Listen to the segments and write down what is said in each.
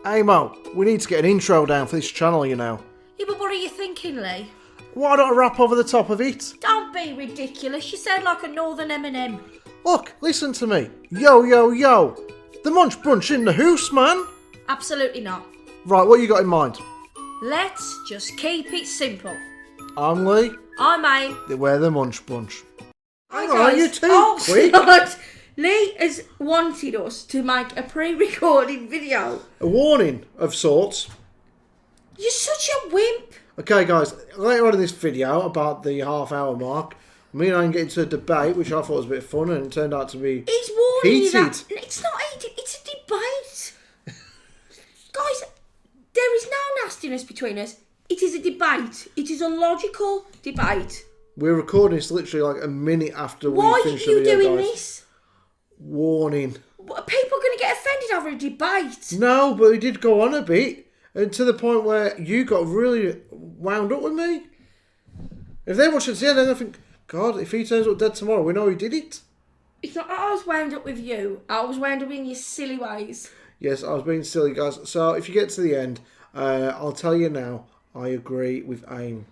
Hey Mo, we need to get an intro down for this channel, you know. Yeah, but what are you thinking, Leigh? Why don't I rap over the top of it? Don't be ridiculous. You sound like a northern M&M. Look, listen to me. Yo, yo, yo. The Munch Brunch in the house, man. Absolutely not. Right, what you got in mind? Let's just keep it simple. I'm Leigh. I'm Aim. We're the Munch Brunch. Hi Hang on, guys. you too Oh, quick. God. Leigh has wanted us to make a pre-recorded video. A warning of sorts. You're such a wimp. Okay, guys, later on in this video, about the half-hour mark, me and I get into a debate, which I thought was a bit of fun, and it turned out to be He's warning you that heated. it's not heated, it's a debate. Guys, there is no nastiness between us. It is a debate. It is a logical debate. We're recording this literally like a minute after Why we are finished the you video, doing guys. this? Warning. People are going to get offended over a debate. No, but it did go on a bit, and to the point where you got really wound up with me. If they watch it to the end, then they think, God, if he turns up dead tomorrow, we know he did it. It's not that I was wound up with you. I was wound up in your silly ways. Yes, I was being silly, guys. So if you get to the end, I'll tell you now, I agree with Aim.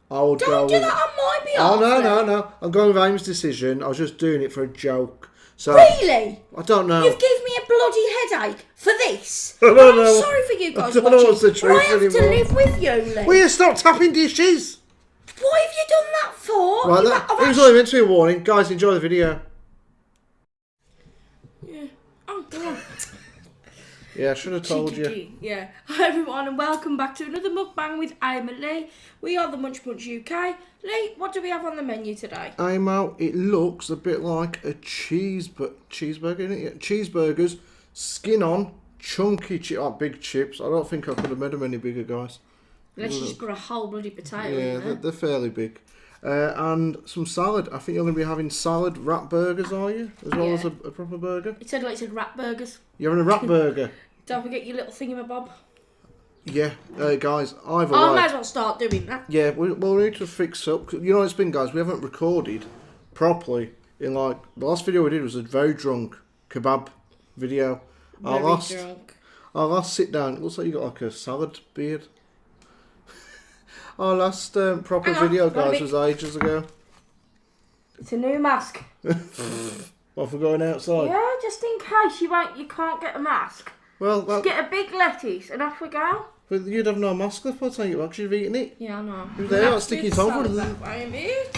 I would go Don't do with... that on my behalf. Oh, no. I'm going with Aim's decision. I was just doing it for a joke. So Really? I don't know. You've given me a bloody headache for this. I don't know. I'm sorry for you guys I don't know watching. what's the truth I have to anymore. live with you, Leigh. Will you stop tapping dishes? What have you done that for? Right, I've it was only meant to be a warning. Guys, enjoy the video. Yeah. Oh, God. Yeah, I should have told you. Yeah. Hi everyone and welcome back to another mukbang with Aim and Leigh. We are the Munch Brunch UK. Leigh, what do we have on the menu today? Aim out. It looks a bit like a cheeseburger, isn't it? Yeah, cheeseburgers, skin on, chunky big chips. I don't think I could have made them any bigger, guys. Unless you just got a whole bloody potato Yeah, in there. they're fairly big. And some salad. I think you're going to be having salad wrap burgers, are you? As well as a proper burger? It said rat burgers. You're having a wrap burger? Don't forget your little thingamabob. Yeah, guys, either I way. might as well start doing that. Yeah, we need to fix up. 'Cause you know what it's been, guys? We haven't recorded properly in like... The last video we did was a very drunk kebab video. Very drunk. Our last sit down, it looks like you got like a salad beard. Our last proper video, guys, was ages ago. It's a new mask. What, for going outside? Yeah, just in case you can't get a mask. Well, Just get a big lettuce and off we go. but you'd have no mask left by the time you actually have eaten it. Yeah, I know. Who's there? Like sticky tongue.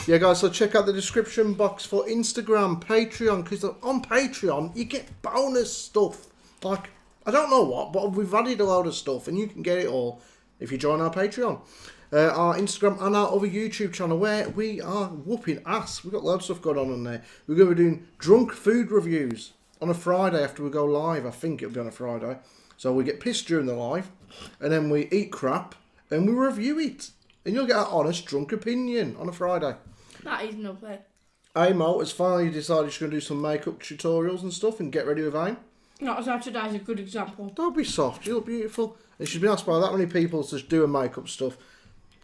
Yeah, guys, so check out the description box for Instagram, Patreon, because on Patreon, you get bonus stuff. Like, I don't know what, but we've added a load of stuff, and you can get it all if you join our Patreon. Our Instagram and our other YouTube channel where we are whooping ass. We've got loads of stuff going on there. We're going to be doing drunk food reviews on a Friday after we go live. I think it'll be on a Friday. So we get pissed during the live and then we eat crap and we review it. And you'll get our honest drunk opinion on a Friday. That is lovely. Amo has finally decided she's going to do some makeup tutorials and stuff and get ready with Aim. Not as of today's a good example. Don't be soft. You look beautiful. And she's been asked by that many people to do her makeup stuff.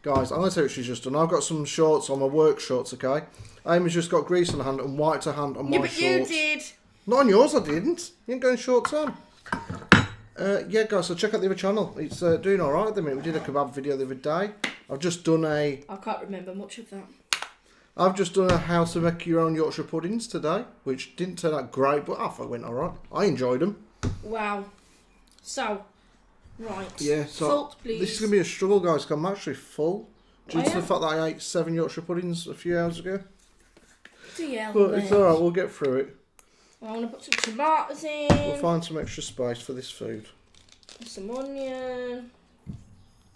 Guys, I'm going to tell you what she's just done. I've got some shorts on, my work shorts, okay? Amy has just got grease on her hand and wiped her hand on my shorts. Yeah, but you did. Not on yours, I didn't. You ain't going shorts on. Yeah, guys, so check out the other channel. It's doing alright at the minute. We did a kebab video the other day. I've just done I can't remember much of that. I've just done a how to make your own Yorkshire puddings today, which didn't turn out great, but I thought it went alright. I enjoyed them. Wow. So, right. Yeah, so Salt, please. this is going to be a struggle, guys, because I'm actually full. Due to yeah? the fact that I ate 7 Yorkshire puddings a few hours ago. Yeah, But it's alright, we'll get through it. I want to put some tomatoes in. We'll find some extra spice for this food. Some onion.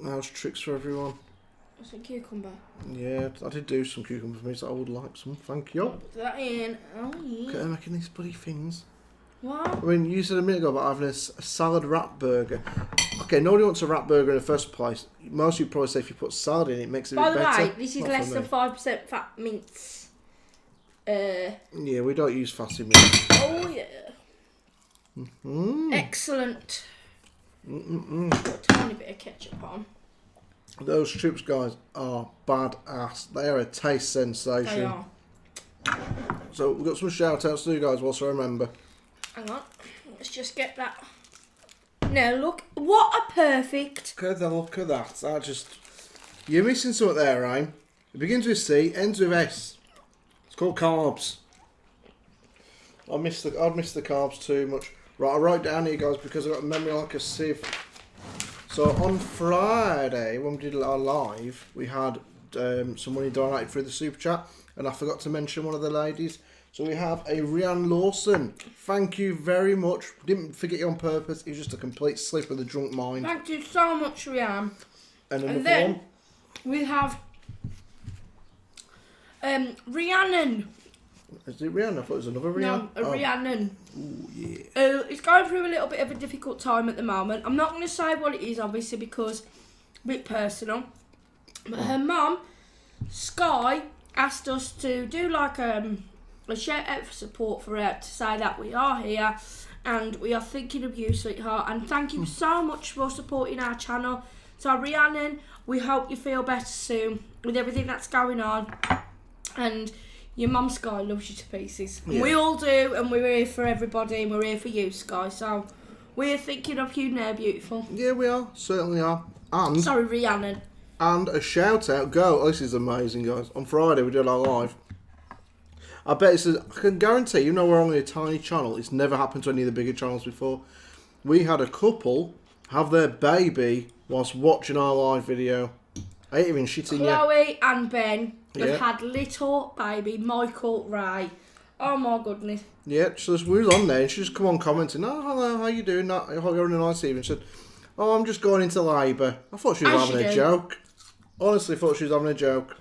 How's tricks for everyone? Some cucumber. Yeah, I did do some cucumber for me, so I would like some. Thank you. Put that in. Oh, yeah. Look at her making these bloody things. What? I mean, you said a minute ago about having a salad wrap burger. Okay, nobody wants a wrap burger in the first place. Most people probably say if you put salad in it, it makes it a By bit the better. way, this is Not less for than me. 5% fat mince. Yeah, we don't use fatty meat. Oh, yeah. Excellent. Put a tiny bit of ketchup on. Those chips, guys, are badass. They are a taste sensation. They are. So we've got some shout outs to do, guys, whilst I remember. Hang on. Let's just get that now, look. What a perfect... Look at that. You're missing something there, Ryan. It begins with C, ends with S. It's called carbs. I'd miss the carbs too much. Right, I wrote down here, guys, because I've got a memory like a sieve. So on Friday, when we did our live, we had some money donated through the super chat, and I forgot to mention one of the ladies. So we have a Rianne Lawson. Thank you very much. Didn't forget you on purpose. It was just a complete slip of the drunk mind. Thank you so much, Rianne. And then one. We have Rhiannon. Is it Rihanna? I thought it was another Rihanna. No, Rhiannon. Ooh, yeah. It's going through a little bit of a difficult time at the moment. I'm not going to say what it is, obviously, because it's a bit personal. But her mum, Sky, asked us to do like a shout out for support for her, to say that we are here and we are thinking of you, sweetheart. And thank you so much for supporting our channel. So, Rhiannon, we hope you feel better soon with everything that's going on. And your mum, Sky, loves you to pieces. Yeah. We all do, and we're here for everybody, and we're here for you, Sky. So, we're thinking of you now, beautiful. Yeah, we are. Certainly are. And... Sorry, Rhiannon. And a shout out. Oh, this is amazing, guys. On Friday, we did our live. I bet I can guarantee, you know, we're only a tiny channel. It's never happened to any of the bigger channels before. We had a couple have their baby whilst watching our live video. I ain't even shitting you. Chloe and Ben have had little baby Michael Ray. Oh my goodness. Yeah, so we was on there and she just come on commenting, oh, hello, how you doing? I hope you're having a nice evening. She said, oh, I'm just going into labour. I thought she was having a joke. Honestly, thought she was having a joke.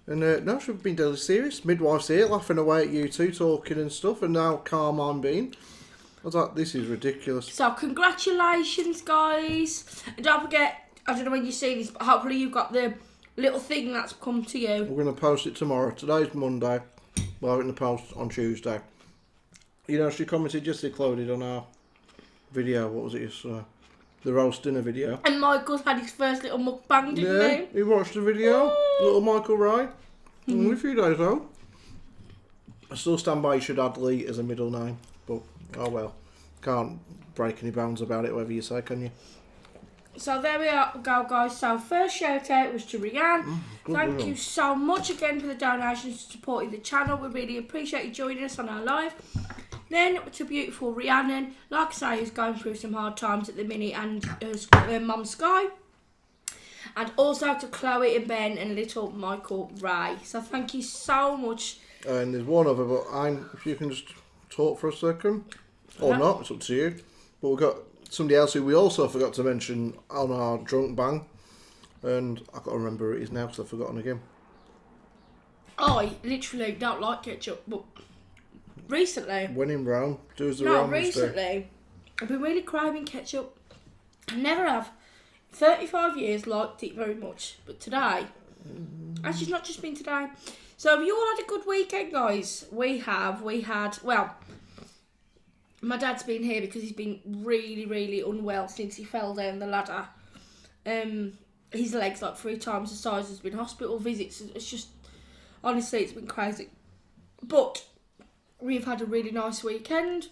And no, she's been deadly serious. Midwife's here laughing away at you two, talking and stuff, and now calm I'm being. I was like, this is ridiculous. So, congratulations, guys. And don't forget, I don't know when you see this, but hopefully you've got the little thing that's come to you. We're going to post it tomorrow. Today's Monday. We'll have it in the post on Tuesday. You know, she commented just uploaded on our video. What was it? The roast dinner video. And Michael's had his first little mukbang, didn't he? He watched the video. Ooh. Little Michael Ray. Only a few days old. I still stand by you should add Leigh as a middle name. But, oh well. Can't break any bounds about it, whatever you say, can you? So there we go, guys. So first shout out was to Rianne. Thank you so much again for the donations to supporting the channel. We really appreciate you joining us on our live. Then to beautiful Rhiannon, like I say, who's going through some hard times at the minute, and her mum Sky. And also to Chloe and Ben and little Michael Ray. So thank you so much. And there's one other, but if you can just talk for a second. Or not, it's up to you. But we've got somebody else who we also forgot to mention on our drunk bang. And I've got to remember who it is now because I've forgotten again. I literally don't like ketchup, but recently... When in Brown, do as the No, Brown recently, I've been really craving ketchup. I never have. 35 years, liked it very much. But today, actually it's not just been today. So have you all had a good weekend, guys? We had, well, my dad's been here because he's been really, really unwell since he fell down the ladder. His leg's like 3 times the size. There's been hospital visits. It's just, honestly, it's been crazy. But we've had a really nice weekend.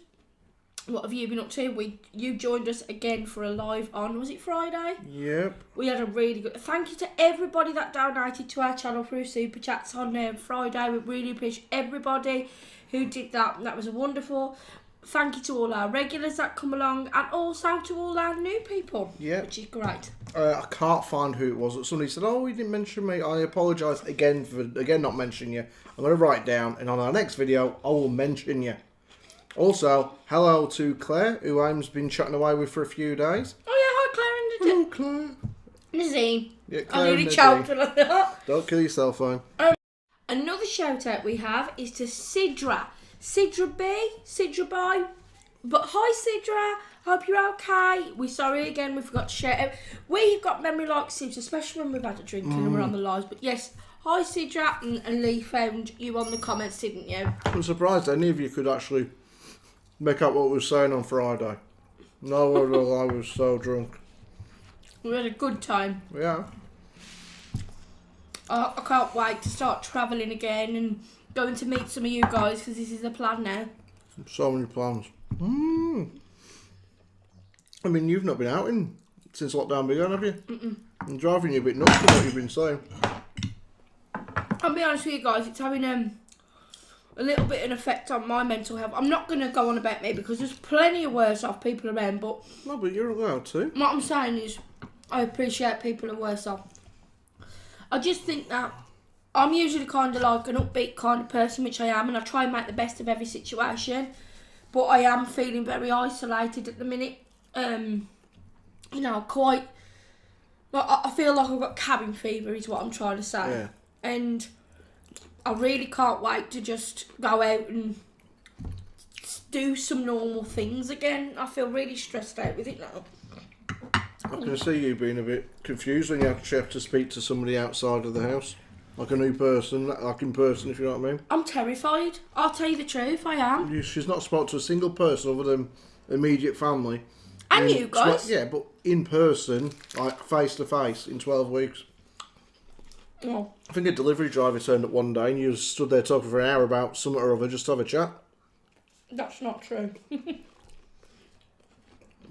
What have you been up to? You joined us again for a live on, was it Friday? Yep. We had a really good... Thank you to everybody that donated to our channel through Super Chats on Friday. We really appreciate everybody who did that. That was wonderful. Thank you to all our regulars that come along, and also to all our new people. Yeah. Which is great. I can't find who it was. Somebody said, oh, you didn't mention me. I apologise again for not mentioning you. I'm going to write down, and on our next video, I will mention you. Also, hello to Claire, who I've been chatting away with for a few days. Oh yeah, hi Claire and Hello, Claire. Nazine. Yeah, Claire I nearly choked on that. Don't kill yourself, phone. Another shout out we have is to Sidra. Sidra B. But hi Sidra, hope you're okay. We're sorry again, we forgot to shout out. We've got memory like sieves, especially when we've had a drink and we're on the lives. But yes, hi Sidra, and Leigh found you on the comments, didn't you? I'm surprised any of you could actually make up what we were saying on Friday. No, I was so drunk. We had a good time. Yeah. I can't wait to start travelling again and going to meet some of you guys, because this is the plan now. So many plans. I mean, you've not been out since lockdown began, have you? I'm driving you a bit nuts for what you've been saying. I'll be honest with you guys, it's having a little bit of an effect on my mental health. I'm not going to go on about me because there's plenty of worse off people around, but... No, but you're allowed to. What I'm saying is, I appreciate people who are worse off. I just think that I'm usually kind of like an upbeat kind of person, which I am, and I try and make the best of every situation. But I am feeling very isolated at the minute. You know, quite... Like, I feel like I've got cabin fever is what I'm trying to say. Yeah. And I really can't wait to just go out and do some normal things again. I feel really stressed out with it now. I can see you being a bit confused when you actually have to speak to somebody outside of the house. Like a new person, like in person, if you know what I mean. I'm terrified. I'll tell you the truth, I am. She's not spoke to a single person other than immediate family. And you guys. Yeah, but in person, like face to face, in 12 weeks. Oh. I think a delivery driver turned up one day and you stood there talking for an hour about something or other just to have a chat. That's not true.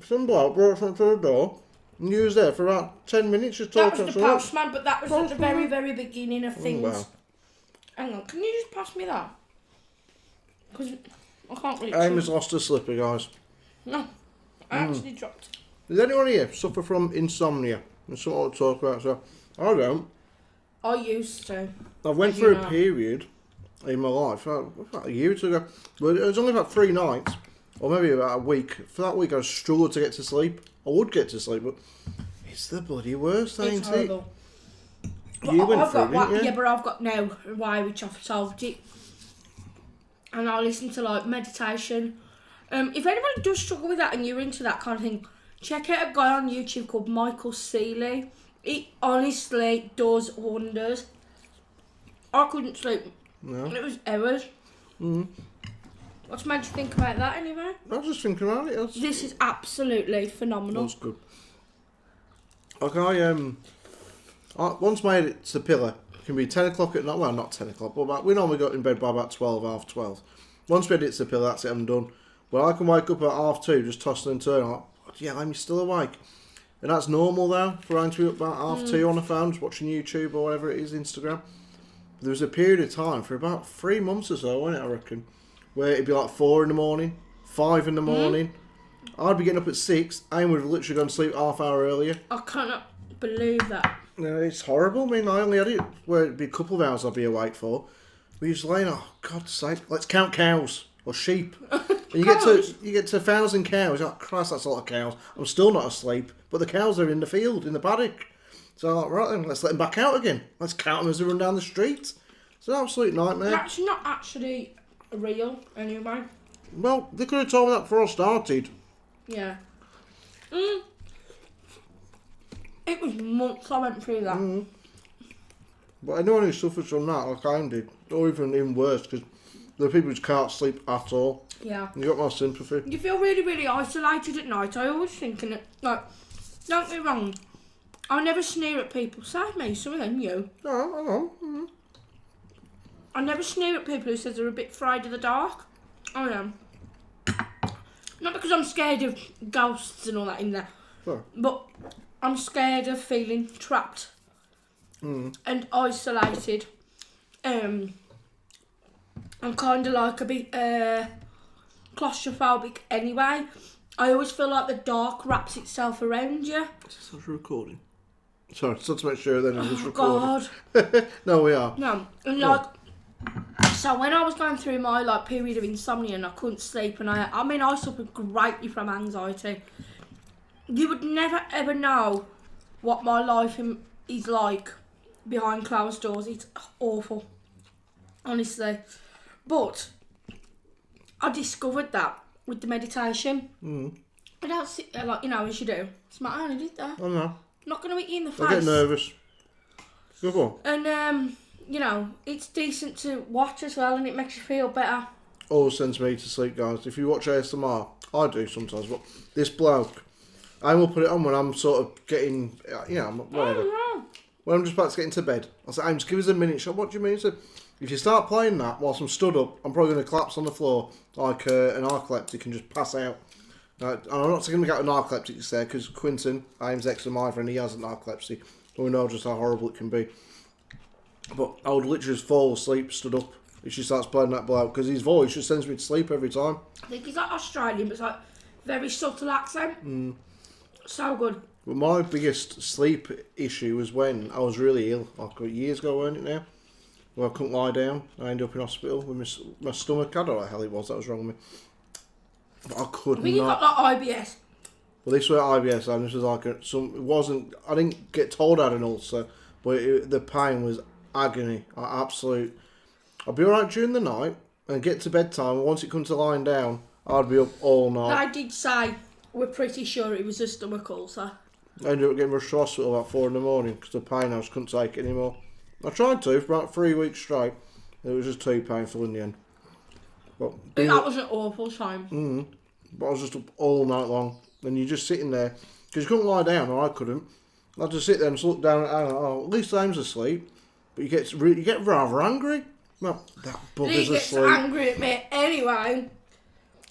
Some bloke brought something to the door and you was there for about 10 minutes just talking. That was the postman, but that was at the very, very beginning of things. Oh, wow. Hang on, can you just pass me that? Because I can't reach Amy's lost her slipper, guys. No, I actually dropped it. Does anyone here suffer from insomnia? That's something to talk about, so I don't. I used to. I went through a period in my life, about a year or two ago, but it was only about 3 nights, or maybe about a week. For that week I struggled to get to sleep. I would get to sleep, but it's the bloody worst, ain't it? It's horrible. You went through it, didn't you? Yeah, but I've got now a way which I've solved it. And I listen to like meditation. If anybody does struggle with that and you're into that kind of thing, check out a guy on YouTube called Michael Seeley. It honestly does wonders. I couldn't sleep. No. It was hours. What's made you think about that anyway? I was just thinking about it. This is absolutely phenomenal. That's good. Okay, I once made it to pillar. It can be 10 o'clock at night. Well, not 10 o'clock, but we normally got in bed by about 12, half 12. Once we had it to pillar, that's it, I'm done. Well, I can wake up at half 2, just tossing and turning. Like, yeah, I'm still awake. And that's normal now, for having to be up about half 2 on the phone, just watching YouTube or whatever it is, Instagram. There was a period of time, for about 3 months or so, wasn't it, I reckon, where it'd be like 4 in the morning, 5 in the morning. I'd be getting up at 6, Aim would have literally gone to sleep half hour earlier. I cannot believe that. No, it's horrible. I mean, I only had it where it'd be a couple of hours I'd be awake for. We used to lay, oh, God's sake, let's count cows or sheep. And you get to 1,000 cows. You're like, Christ, that's a lot of cows. I'm still not asleep, but the cows are in the field, in the paddock. So I'm like, right then, let's let them back out again. Let's count them as they run down the street. It's an absolute nightmare. That's not actually real, anyway. Well, they could have told me that before I started. Yeah. It was months I went through that. But anyone who suffers from that, like I did, or even worse, because there are people who can't sleep at all. Yeah. You got my sympathy. You feel really, really isolated at night. I always think, like, don't get me wrong, I never sneer at people. Save me, some of them, you. No, I know. I never sneer at people who says they're a bit afraid of the dark. I am. Not because I'm scared of ghosts and all that in there, but I'm scared of feeling trapped and isolated. I'm kind of like a bit claustrophobic anyway. I always feel like the dark wraps itself around you. Is this actually recording? Sorry, just to make sure then I'm just recording. God. No, we are. No, and so when I was going through my period of insomnia and I couldn't sleep, and I suffered greatly from anxiety. You would never ever know what my life is like behind closed doors. It's awful, honestly. But I discovered that with the meditation. I don't sit there as you do. It's my own, did that? I know. Not going to hit you in the face. I get nervous. Go on. And it's decent to watch as well, and it makes you feel better. Always sends me to sleep, guys. If you watch ASMR, I do sometimes, but this bloke, I will put it on when I'm sort of getting, whatever. When I'm just about to get into bed, I say, just give us a minute. What do you mean? So, if you start playing that whilst I'm stood up, I'm probably going to collapse on the floor like an narcoleptic and just pass out. I'm not going to get narcoleptics there because Quinton, Aim's ex of my friend, he has narcolepsy. We know just how horrible it can be. But I would literally just fall asleep, stood up, if she starts playing that blow, because his voice just sends me to sleep every time. I think he's like Australian, but it's like very subtle accent. So good. But my biggest sleep issue was when I was really ill, like years ago, weren't it now? Where I couldn't lie down. I ended up in hospital with my stomach. I don't know what the hell it was that was wrong with me. But I could not. I think you got like IBS. Well, this was IBS, and this was like it wasn't. I didn't get told I had an ulcer, but the pain was agony. I'd be alright during the night and get to bedtime. And once it comes to lying down, I'd be up all night. I did say we're pretty sure it was a stomach ulcer. I ended up getting rushed to hospital about 4 in the morning because the pain I just couldn't take it anymore. I tried to for about 3 weeks straight. It was just too painful in the end. But that was an awful time. But I was just up all night long. And you're just sitting there because you couldn't lie down, or I couldn't. I'd just sit there and just look down. At least Aim's asleep. But you get rather angry. Well, that bugger's asleep. He gets angry at me anyway.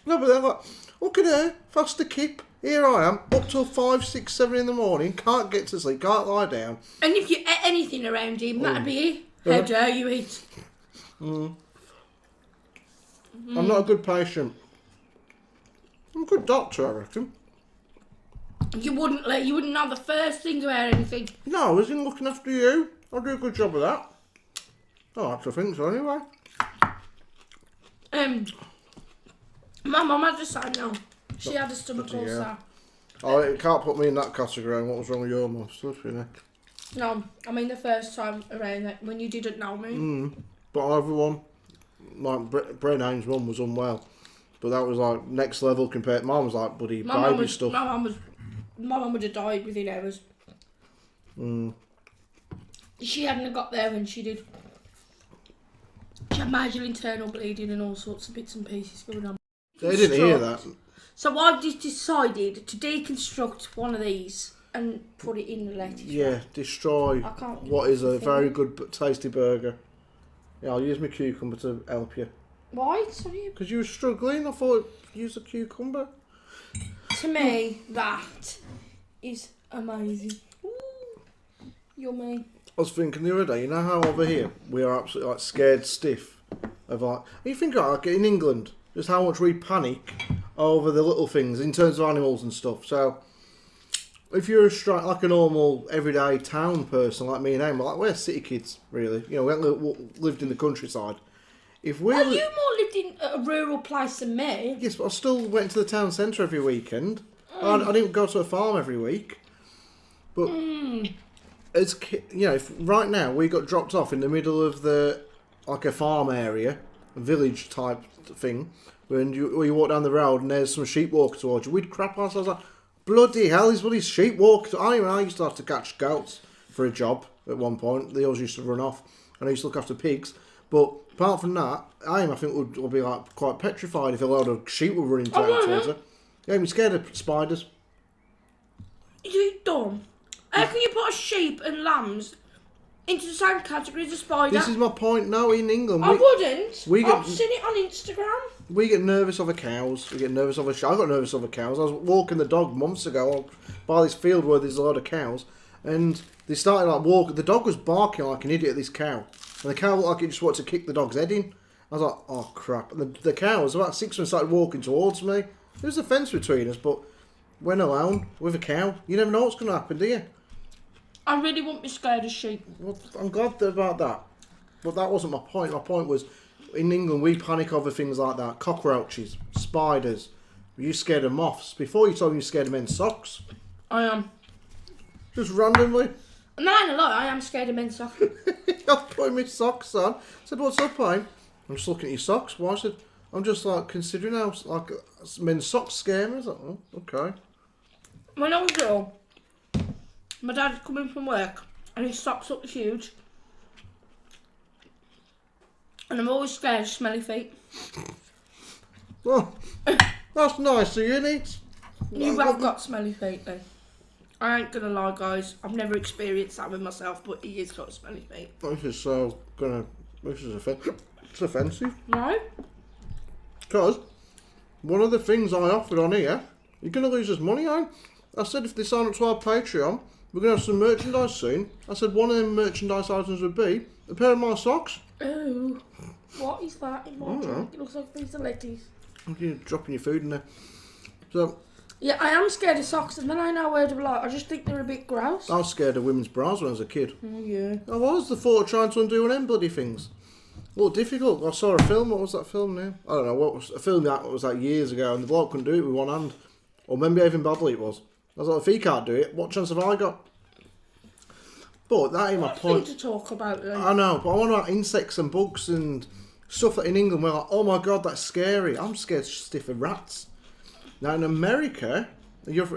No, but they're like, look at her, faster kip. Here I am, up till 5, 6, 7 in the morning, can't get to sleep, can't lie down. And if you ate anything around him, that'd be it. How dare you eat? I'm not a good patient. I'm a good doctor, I reckon. You wouldn't know the first thing about anything. No, I was in looking after you. I'll do a good job of that. I like to think so anyway. My mum had the same now. She had a stomach ulcer. Oh, it can't put me in that category. What was wrong with your mum? No, I mean the first time around that when you didn't know me. But everyone, like Brain Aim's mum was unwell, but that was like next level compared. Mum was like baby stuff. My mum would have died within hours. She hadn't got there when she did. She had major internal bleeding and all sorts of bits and pieces going on. They didn't hear that. So I've just decided to deconstruct one of these and put it in the lettuce. Yeah, destroy what is a very good but tasty burger. Yeah, I'll use my cucumber to help you. Why? Sorry. Because you were struggling. I thought use a cucumber. To me, that is amazing. Ooh, yummy. I was thinking the other day, you know how over here we are absolutely like scared stiff of like. You think like in England, just how much we panic over the little things in terms of animals and stuff. So if you're like a normal everyday town person like me and Aim, like we're city kids really. You know, we haven't lived in the countryside. If we you more lived in a rural place than me. Yes, but I still went to the town centre every weekend. I didn't go to a farm every week. But as you know, if right now we got dropped off in the middle of like a farm area, a village type thing, when you walk down the road and there's some sheep walking towards you, we'd crap ourselves like, bloody hell, these bloody sheep walk. I used to have to catch goats for a job at one point. They always used to run off, and I used to look after pigs. But apart from that, I think would be like quite petrified if a load of sheep were running towards her. Yeah, I'm scared of spiders. You dumb. How can you put a sheep and lambs into the same category as a spider? This is my point. No, in England, I wouldn't. I've seen it on Instagram. We get nervous over cows. We get nervous over. I got nervous over cows. I was walking the dog months ago by this field where there's a lot of cows, and they started like walking. The dog was barking like an idiot at this cow, and the cow looked like it just wanted to kick the dog's head in. I was like, oh crap! And the cow was about 6 minutes started walking towards me. There was a fence between us, but when alone with a cow, you never know what's going to happen, do you? I really wouldn't be scared of sheep. Well, I'm glad about that. But that wasn't my point. My point was, in England, we panic over things like that. Cockroaches, spiders. Were you scared of moths? Before you told me you were scared of men's socks. I am. Just randomly? No, I am scared of men's socks. I was putting my socks on. I said, what's up, Aim? I'm just looking at your socks. Why? I said, I'm just like considering how like men's socks scare me. I was like, oh, okay. When I was little, my dad would come in from work and his socks looked huge. And I'm always scared of smelly feet. Well, that's nice of you, Nate. You have got smelly feet then. I ain't gonna lie, guys. I've never experienced that with myself, but he is got smelly feet. This is offensive. It's offensive. No? Because one of the things I offered on here You're going to lose us money, eh? I said if they sign up to our Patreon, we're going to have some merchandise soon. I said one of them merchandise items would be a pair of my socks. Oh, what is that in my drink? It looks like a piece of lettuce. You're dropping your food in there. So, yeah, I am scared of socks, and then I know where to like. I just think they're a bit gross. I was scared of women's bras when I was a kid. Oh, yeah. I was. The thought of trying to undo one of them bloody things. Well, difficult. I saw a film. What was that film now? I don't know. What was a film that was like years ago, and the bloke couldn't do it with one hand. Or maybe even badly it was. I was like, if he can't do it, what chance have I got? But that ain't my point. To talk about, then. I know, but I want about insects and bugs and stuff that in England we're like, oh my god, that's scary. I'm scared stiff of rats. Now in America, if you're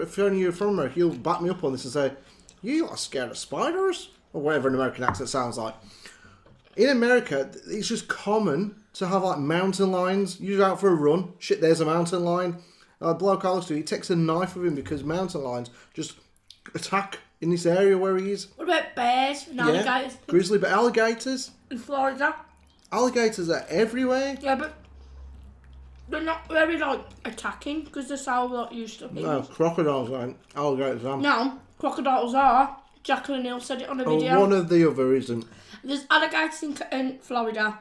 from America, you'll back me up on this and say, you are scared of spiders? Or whatever an American accent sounds like. In America, it's just common to have like mountain lions. You're out for a run. Shit, there's a mountain lion. A bloke I was to, he takes a knife with him because mountain lions just attack in this area where he is. What about bears and alligators? Grizzly, but alligators? In Florida? Alligators are everywhere. Yeah, but they're not very, like, attacking because they're so, like, used to people. No, crocodiles aren't. Alligators aren't. No, crocodiles are. Jacqueline Hill said it on a video. One of the other isn't. There's alligators in Florida.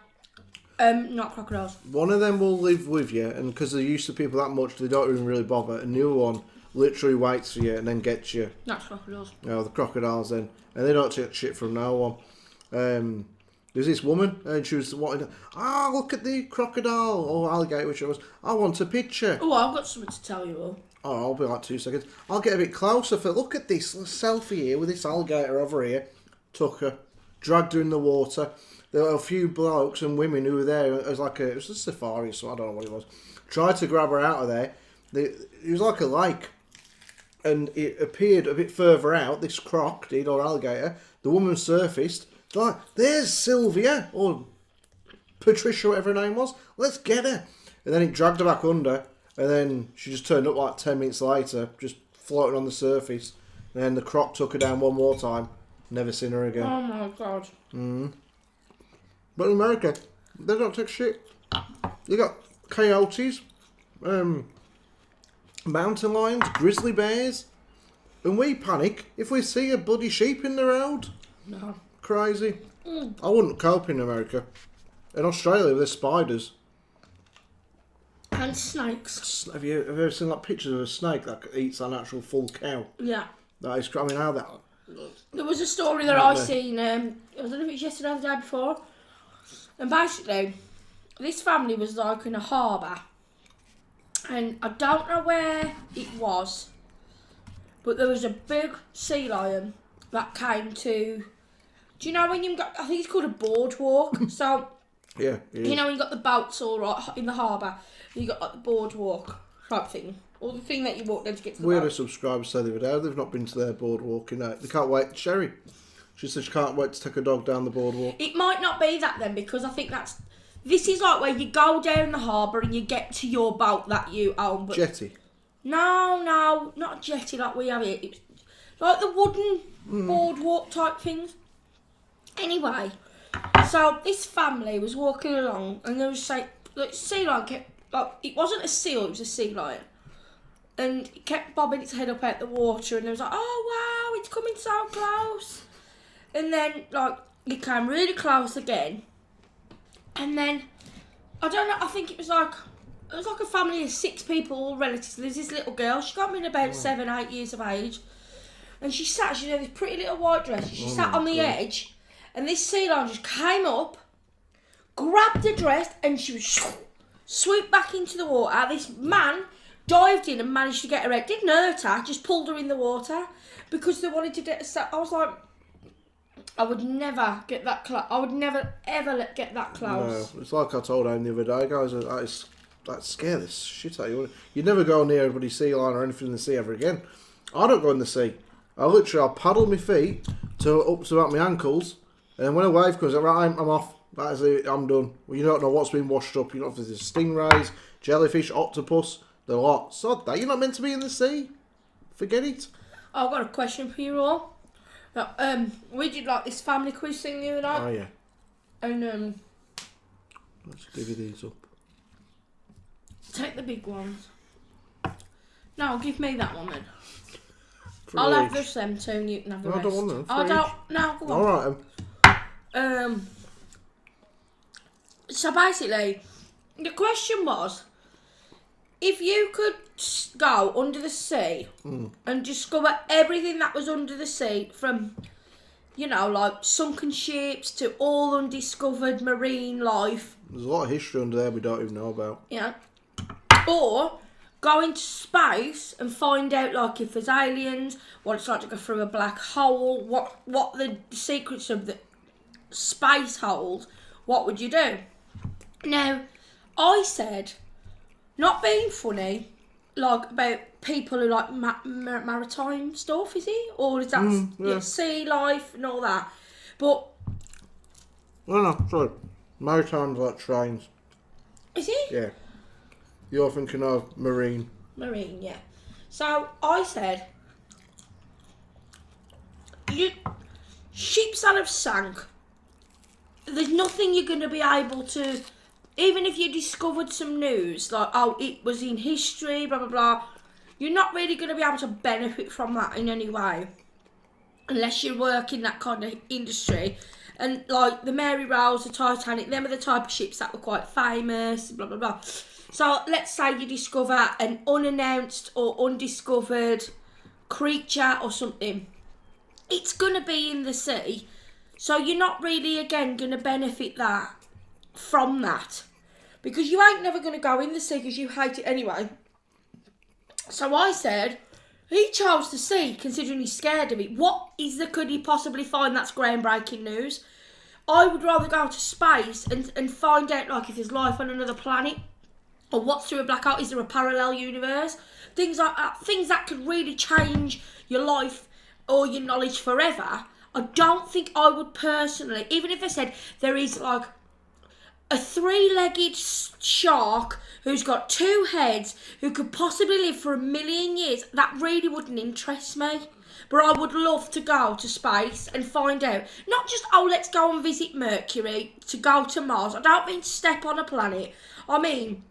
Not crocodiles. One of them will live with you, and because they're used to people that much, they don't even really bother. And the other one literally waits for you and then gets you. That's crocodiles. No, the crocodiles then. And they don't take shit from no one. There's this woman, and she was wanting to, look at the crocodile, or alligator, which was, I want a picture. Oh, I've got something to tell you all. Oh, I'll be like 2 seconds. I'll get a bit closer for, look at this selfie here with this alligator over here. Took her, dragged her in the water. There were a few blokes and women who were there. It was like it was a safari, so I don't know what it was. Tried to grab her out of there. It was like a lake. And it appeared a bit further out, this croc did, or alligator. The woman surfaced. Like, there's Sylvia, or Patricia, whatever her name was. Let's get her. And then it dragged her back under. And then she just turned up like 10 minutes later, just floating on the surface. And then the croc took her down one more time. Never seen her again. Oh my god. But in America, they don't take shit. You got coyotes, mountain lions, grizzly bears. And we panic if we see a bloody sheep in the road. No. Crazy. I wouldn't cope in America. In Australia, there's spiders. And snakes. Have you ever seen like pictures of a snake that eats an actual full cow? Yeah. That is, I mean, how that... There was a story that I seen, I don't know if it was yesterday or the day before. And basically, this family was like in a harbour. And I don't know where it was. But there was a big sea lion that came to... Do you know when you've got... I think it's called a boardwalk. So, yeah. you know when you've got the boats all right in the harbour. You got like the boardwalk type thing. Or the thing that you walk down to get to the We had boat. a subscriber say the other day they've not been to their boardwalk. They can't wait. Sherry. She said she can't wait to take a dog down the boardwalk. It might not be that then, because I think that's... This is like where you go down the harbour and you get to your boat that you own. But Jetty. No, not a jetty like we have here. It's like the wooden boardwalk type things. Anyway, so this family was walking along and there was like sea lion kept... Like, it wasn't a seal, it was a sea lion. And it kept bobbing its head up out the water and it was like, oh wow, it's coming so close. And then, like, it came really close again. And then, I don't know, I think it was like a family of 6 people, all relatives. There's this little girl, she got me in about 7, 8 years of age. And she had this pretty little white dress. She sat on the edge. And this sea lion just came up, grabbed the dress, and she was swooped back into the water. This man dived in and managed to get her out. Didn't hurt her, just pulled her in the water because they wanted to get her. I was like, I would never get that close. I would never ever get that close. No, it's like I told Aim the other day, guys. That scare the shit out of you. You'd never go near anybody's sea lion or anything in the sea ever again. I don't go in the sea. I'll paddle my feet up to about my ankles, and then when a wave comes, right, I'm off. That is it. I'm done. Well, you don't know what's been washed up. You don't know if there's stingrays, jellyfish, octopus. The lot. Sod that. You're not meant to be in the sea. Forget it. I've got a question for you all. We did like this family quiz thing the other night. Oh yeah. And let's divvy these up. Take the big ones. No, give me that one then. For I'll have each. just them two and you can have the No, I rest. don't want them. I For don't. No, go on. Alright. So basically, the question was, if you could go under the sea and discover everything that was under the sea, from, you know, like sunken ships to all undiscovered marine life. There's a lot of history under there we don't even know about. Yeah. Or go into space and find out, like, if there's aliens, what it's like to go through a black hole, what the secrets of the space hold, what would you do? Now, I said, not being funny, like, about people who like maritime stuff, is he? Or is that sea life and all that? But... No, sorry. Maritime's like trains. Is he? Yeah. You're thinking of marine. Marine, yeah. So, I said, ships that have sank, there's nothing you're going to be able to... Even if you discovered some news, like, oh, it was in history, blah, blah, blah, you're not really going to be able to benefit from that in any way. Unless you work in that kind of industry. And, like, the Mary Rose, the Titanic, them are the type of ships that were quite famous, blah, blah, blah. So, let's say you discover an unannounced or undiscovered creature or something. It's going to be in the sea. So, you're not really, again, going to benefit from that. Because you ain't never going to go in the sea because you hate it anyway. So I said, he chose the sea considering he's scared of it. Could he possibly find that's groundbreaking news? I would rather go to space and find out, like, if there's life on another planet. Or what's through a black hole. Is there a parallel universe? Things like that. Things that could really change your life or your knowledge forever. I don't think I would personally, even if they said there is, like, a 3-legged shark who's got 2 heads who could possibly live for 1 million years, that really wouldn't interest me. But I would love to go to space and find out. Not just, oh, let's go and visit Mercury, to go to Mars. I don't mean to step on a planet. I mean,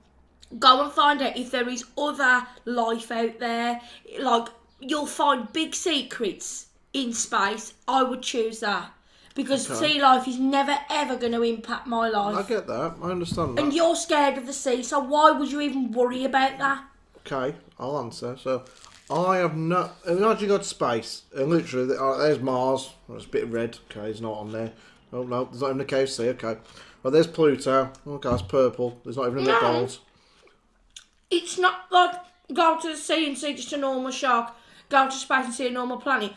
go and find out if there is other life out there. Like, you'll find big secrets in space. I would choose that. Because sea life is never, ever going to impact my life. I get that. I understand that. And you're scared of the sea, so why would you even worry about that? Okay, I'll answer. So, I have not... Imagine you go to space, and literally, there's Mars. There's a bit of red. Okay, it's not on there. Oh, no, there's not even a KFC. Okay. Well, there's Pluto. Okay, it's purple. There's not even a McDonald's. It's not like go to the sea and see just a normal shark. Go to space and see a normal planet.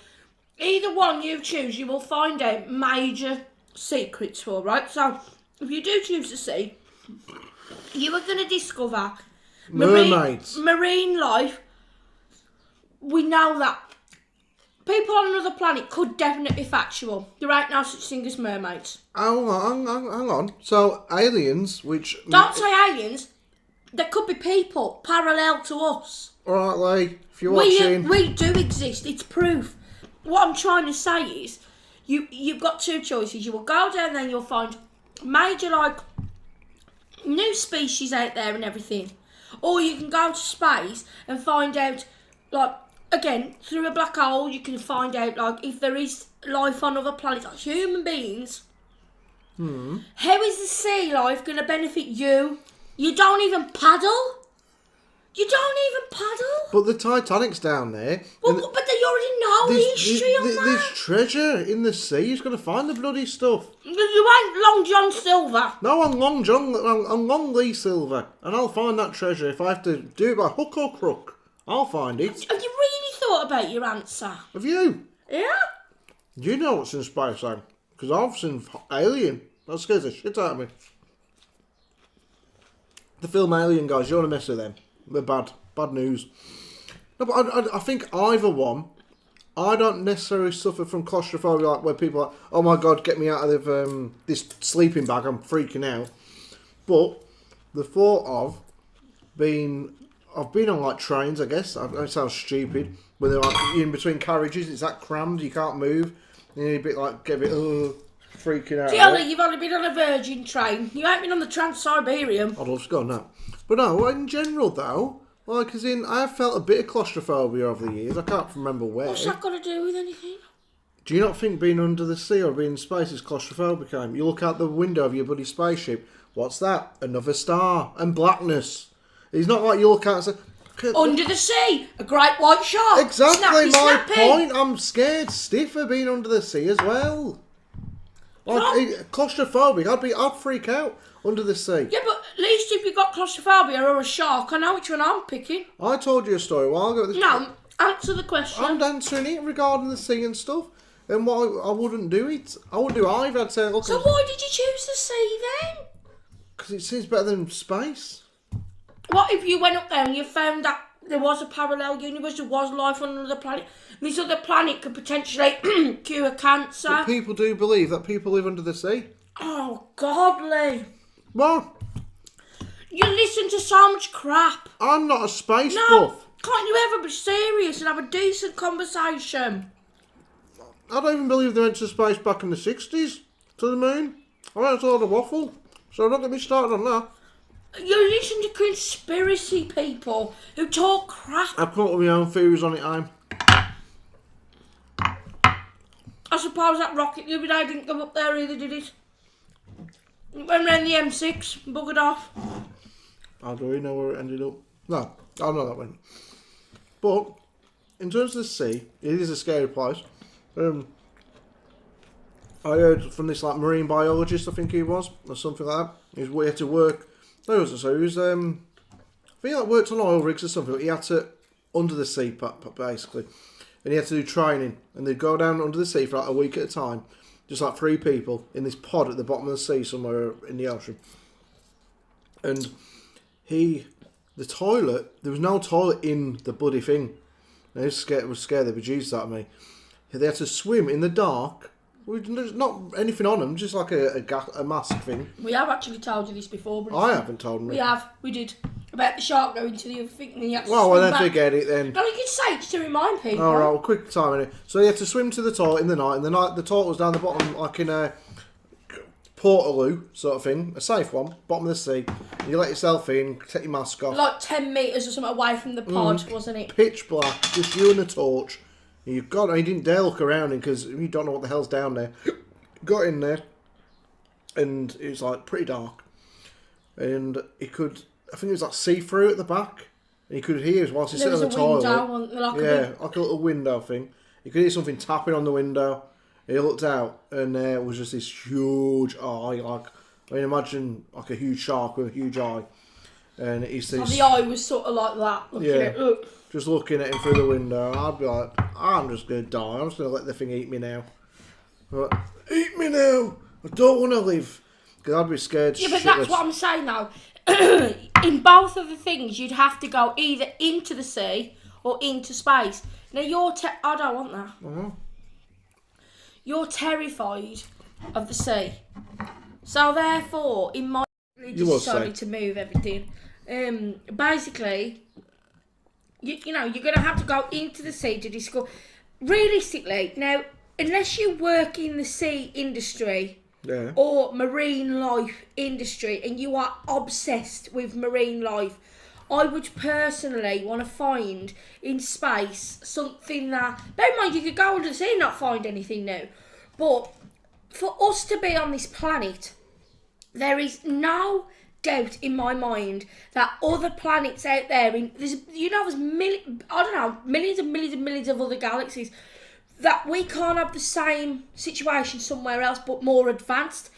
Either one you choose, you will find out major secrets for, right? So, if you do choose the sea, you are going to discover mermaids. Marine life. We know that people on another planet could definitely be factual. There ain't no such thing as mermaids. Hang on. So, aliens, which... Don't say aliens. There could be people parallel to us. Alright, Leigh, if you're watching... We do exist. It's proof. What I'm trying to say is, you've got 2 choices. You will go down there and you'll find major, like, new species out there and everything. Or you can go to space and find out, like, again, through a black hole, you can find out, like, if there is life on other planets, like human beings. How is the sea life going to benefit you? You don't even paddle? You don't even paddle? But the Titanic's down there. Well, but they already know the history on that. There's treasure in the sea. You've got to find the bloody stuff. You ain't Long John Silver. No, I'm Long Lee Silver. And I'll find that treasure. If I have to do it by hook or crook, I'll find it. Have you really thought about your answer? Have you? Yeah? You know what's in space, then? Because I've seen Alien. That scares the shit out of me. The film Alien, guys, you want to mess with them. They're bad news. No, but I think either one. I don't necessarily suffer from claustrophobia, like where people are like, oh my god, get me out of this sleeping bag, I'm freaking out. But the thought of I've been on like trains, I guess. It sounds stupid. Where they're like in between carriages, it's that crammed, you can't move. You need a bit like, get a bit freaking out. Jelly, you've only been on a Virgin train. You ain't been on the Trans-Siberian. I'd love to go on that. But no, in general though, Well, because I have felt a bit of claustrophobia over the years. I can't remember where. What's that got to do with anything? Do you not think being under the sea or being in space is claustrophobic? You look out the window of your bloody spaceship. What's that? Another star and blackness. It's not like you look out and say, under the sea, a great white shark. Exactly snappy. Point. I'm scared stiff of being under the sea as well. Like claustrophobic. I'd freak out under the sea. Yeah, but at least if you got claustrophobia or a shark, I know which one I'm picking. I told you a story a while ago. No, answer the question. I'm answering it regarding the sea and stuff. And why I wouldn't do it. I wouldn't do either. I'd say, look. So why did you choose the sea then? Because it seems better than space. What if you went up there and you found that there was a parallel universe, there was life on another planet, and this other planet could potentially cure cancer? But people do believe that people live under the sea. Oh, God, Leigh. Well, you listen to so much crap. I'm not a space No, buff. can't you ever be serious and have a decent conversation? I don't even believe they went to space back in the 60s, to the moon. I think it's all the waffle. So don't get me started on that. You listen to conspiracy people who talk crap. I've come up with my own theories on it, I suppose that rocket the other day didn't go up there either, did it? It went round the M6 and buggered off. How do we know where it ended up? No, I know that went. But, in terms of the sea, it is a scary place. I heard from this marine biologist, I think he was, or something like that. We had to work. He was I think he worked on oil rigs or something. But he had to under the sea, basically, and he had to do training. And they'd go down under the sea for a week at a time, just 3 people in this pod at the bottom of the sea somewhere in the ocean. And the toilet, there was no toilet in the bloody thing. And it was scared the bejesus out of me. They had to swim in the dark. There's not anything on them, just like a mask thing. We have actually told you this before, but I haven't told me. We did. About the shark going to the other thing and you had to well, swim then back. forget it then. No, you can say it to remind people. Alright, well, quick time in it. So you had to swim to the toilet in the night, and the toilet was down the bottom, like in a Portaloo sort of thing, a safe one, bottom of the sea. You let yourself in, take your mask off. Like 10 metres or something away from the pod, wasn't it? Pitch black, just you and a torch. You didn't dare look around him because you don't know what the hell's down there. Got in there, and it was pretty dark, and I think it was see through at the back, and you could hear whilst he sitting on the toilet. Like a little window thing. You could hear something tapping on the window. He looked out, and there was just this huge eye, imagine a huge shark with a huge eye, and it's this. So the eye was sort of like that, looking at it. Just looking at him through the window. I'd be like, I'm just gonna die. I'm just gonna let the thing eat me now. But, eat me now! I don't want to live. Because I'd be scared. Yeah, but that's what I'm saying now. In both of the things, you'd have to go either into the sea or into space. Now, I don't want that. Uh-huh. You're terrified of the sea. So, therefore, in my... You decided to move everything. Basically, you're going to have to go into the sea to discover... Realistically, now... Unless you work in the sea industry or marine life industry and you are obsessed with marine life, I would personally want to find in space something that... Bear in mind, you could go under the sea and not find anything new. But for us to be on this planet, there is no doubt in my mind that other planets out there, there's millions and millions and millions of other galaxies, that we can't have the same situation somewhere else but more advanced.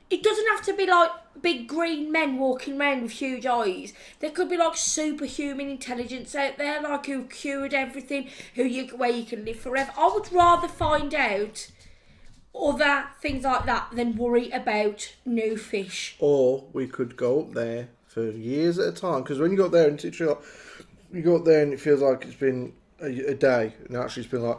It doesn't have to be like big green men walking around with huge eyes. There could be superhuman intelligence out there, who cured everything, where you can live forever. I would rather find out other things like that than worry about new fish. Or we could go up there for years at a time, because when you go up there and you go up there and it feels like it's been a day, and actually it's been a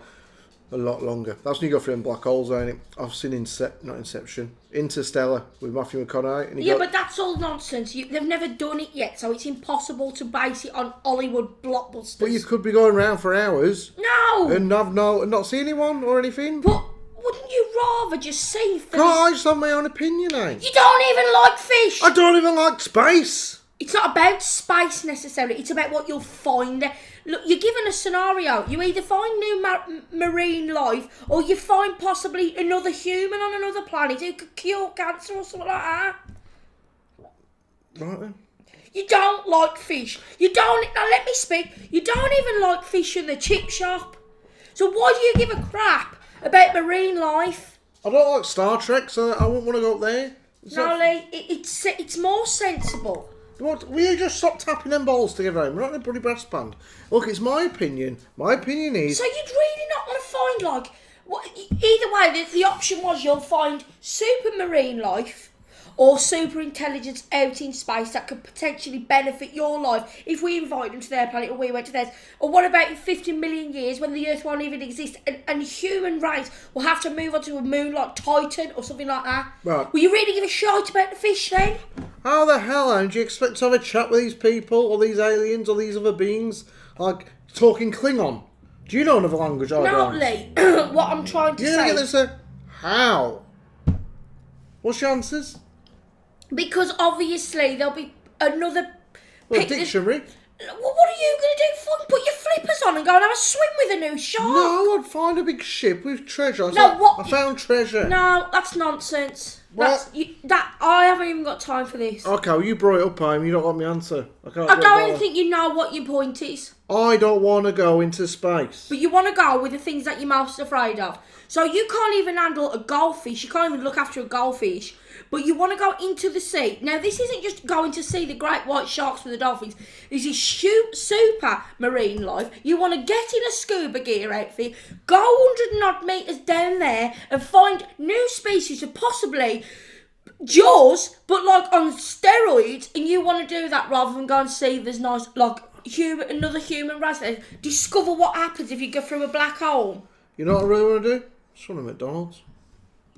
lot longer. That's when you go through them black holes, ain't it? I've seen Interstellar with Matthew McConaughey. Yeah, but that's all nonsense. They've never done it yet, so it's impossible to base it on Hollywood blockbusters. But you could be going around for hours. No! And not see anyone or anything. But wouldn't you rather just see fish? God, I just have my own opinion, eh? You don't even like fish! I don't even like space! It's not about space necessarily. It's about what you'll find there. Look, you're given a scenario. You either find new marine life, or you find possibly another human on another planet who could cure cancer or something like that. Right then. You don't like fish. You don't. Now let me speak. You don't even like fish in the chip shop. So why do you give a crap about marine life? I don't like Star Trek, so I wouldn't want to go up there. No, Leigh, it's more sensible. What? Will you just stop tapping them balls together? We're not in a bloody brass band. Look, it's my opinion. My opinion is... So you'd really not want to find, like... Either way, the option was you'll find super marine life or super intelligence out in space that could potentially benefit your life if we invite them to their planet or we went to theirs. Or what about in 50 million years when the Earth won't even exist and human race will have to move on to a moon like Titan or something like that? Right. Will you really give a shite about the fish then? How the hell, Anne, do you expect to have a chat with these people or these aliens or these other beings? Like, talking Klingon? Do you know another language I don't? No, Leigh. What I'm trying to say... You're going to say, how? What's your answers? Because obviously there'll be another... Well, dictionary. Well, what are you going to do? Put your flippers on and go and have a swim with a new shark? No, I'd find a big ship with treasure. I found treasure. No, that's nonsense. What? I haven't even got time for this. Okay, well, you brought it up, Pam. You don't want me to answer. I don't even think you know what your point is. I don't want to go into space. But you want to go with the things that you're most afraid of. So you can't even handle a goldfish. You can't even look after a goldfish. But you want to go into the sea. Now, this isn't just going to see the great white sharks with the dolphins. This is super marine life. You want to get in a scuba gear outfit, go 100 and odd metres down there and find new species of possibly Jaws, but like on steroids, and you want to do that rather than go and see there's nice, like, another human race there. Discover what happens if you go through a black hole. You know what I really want to do? Just want to McDonald's.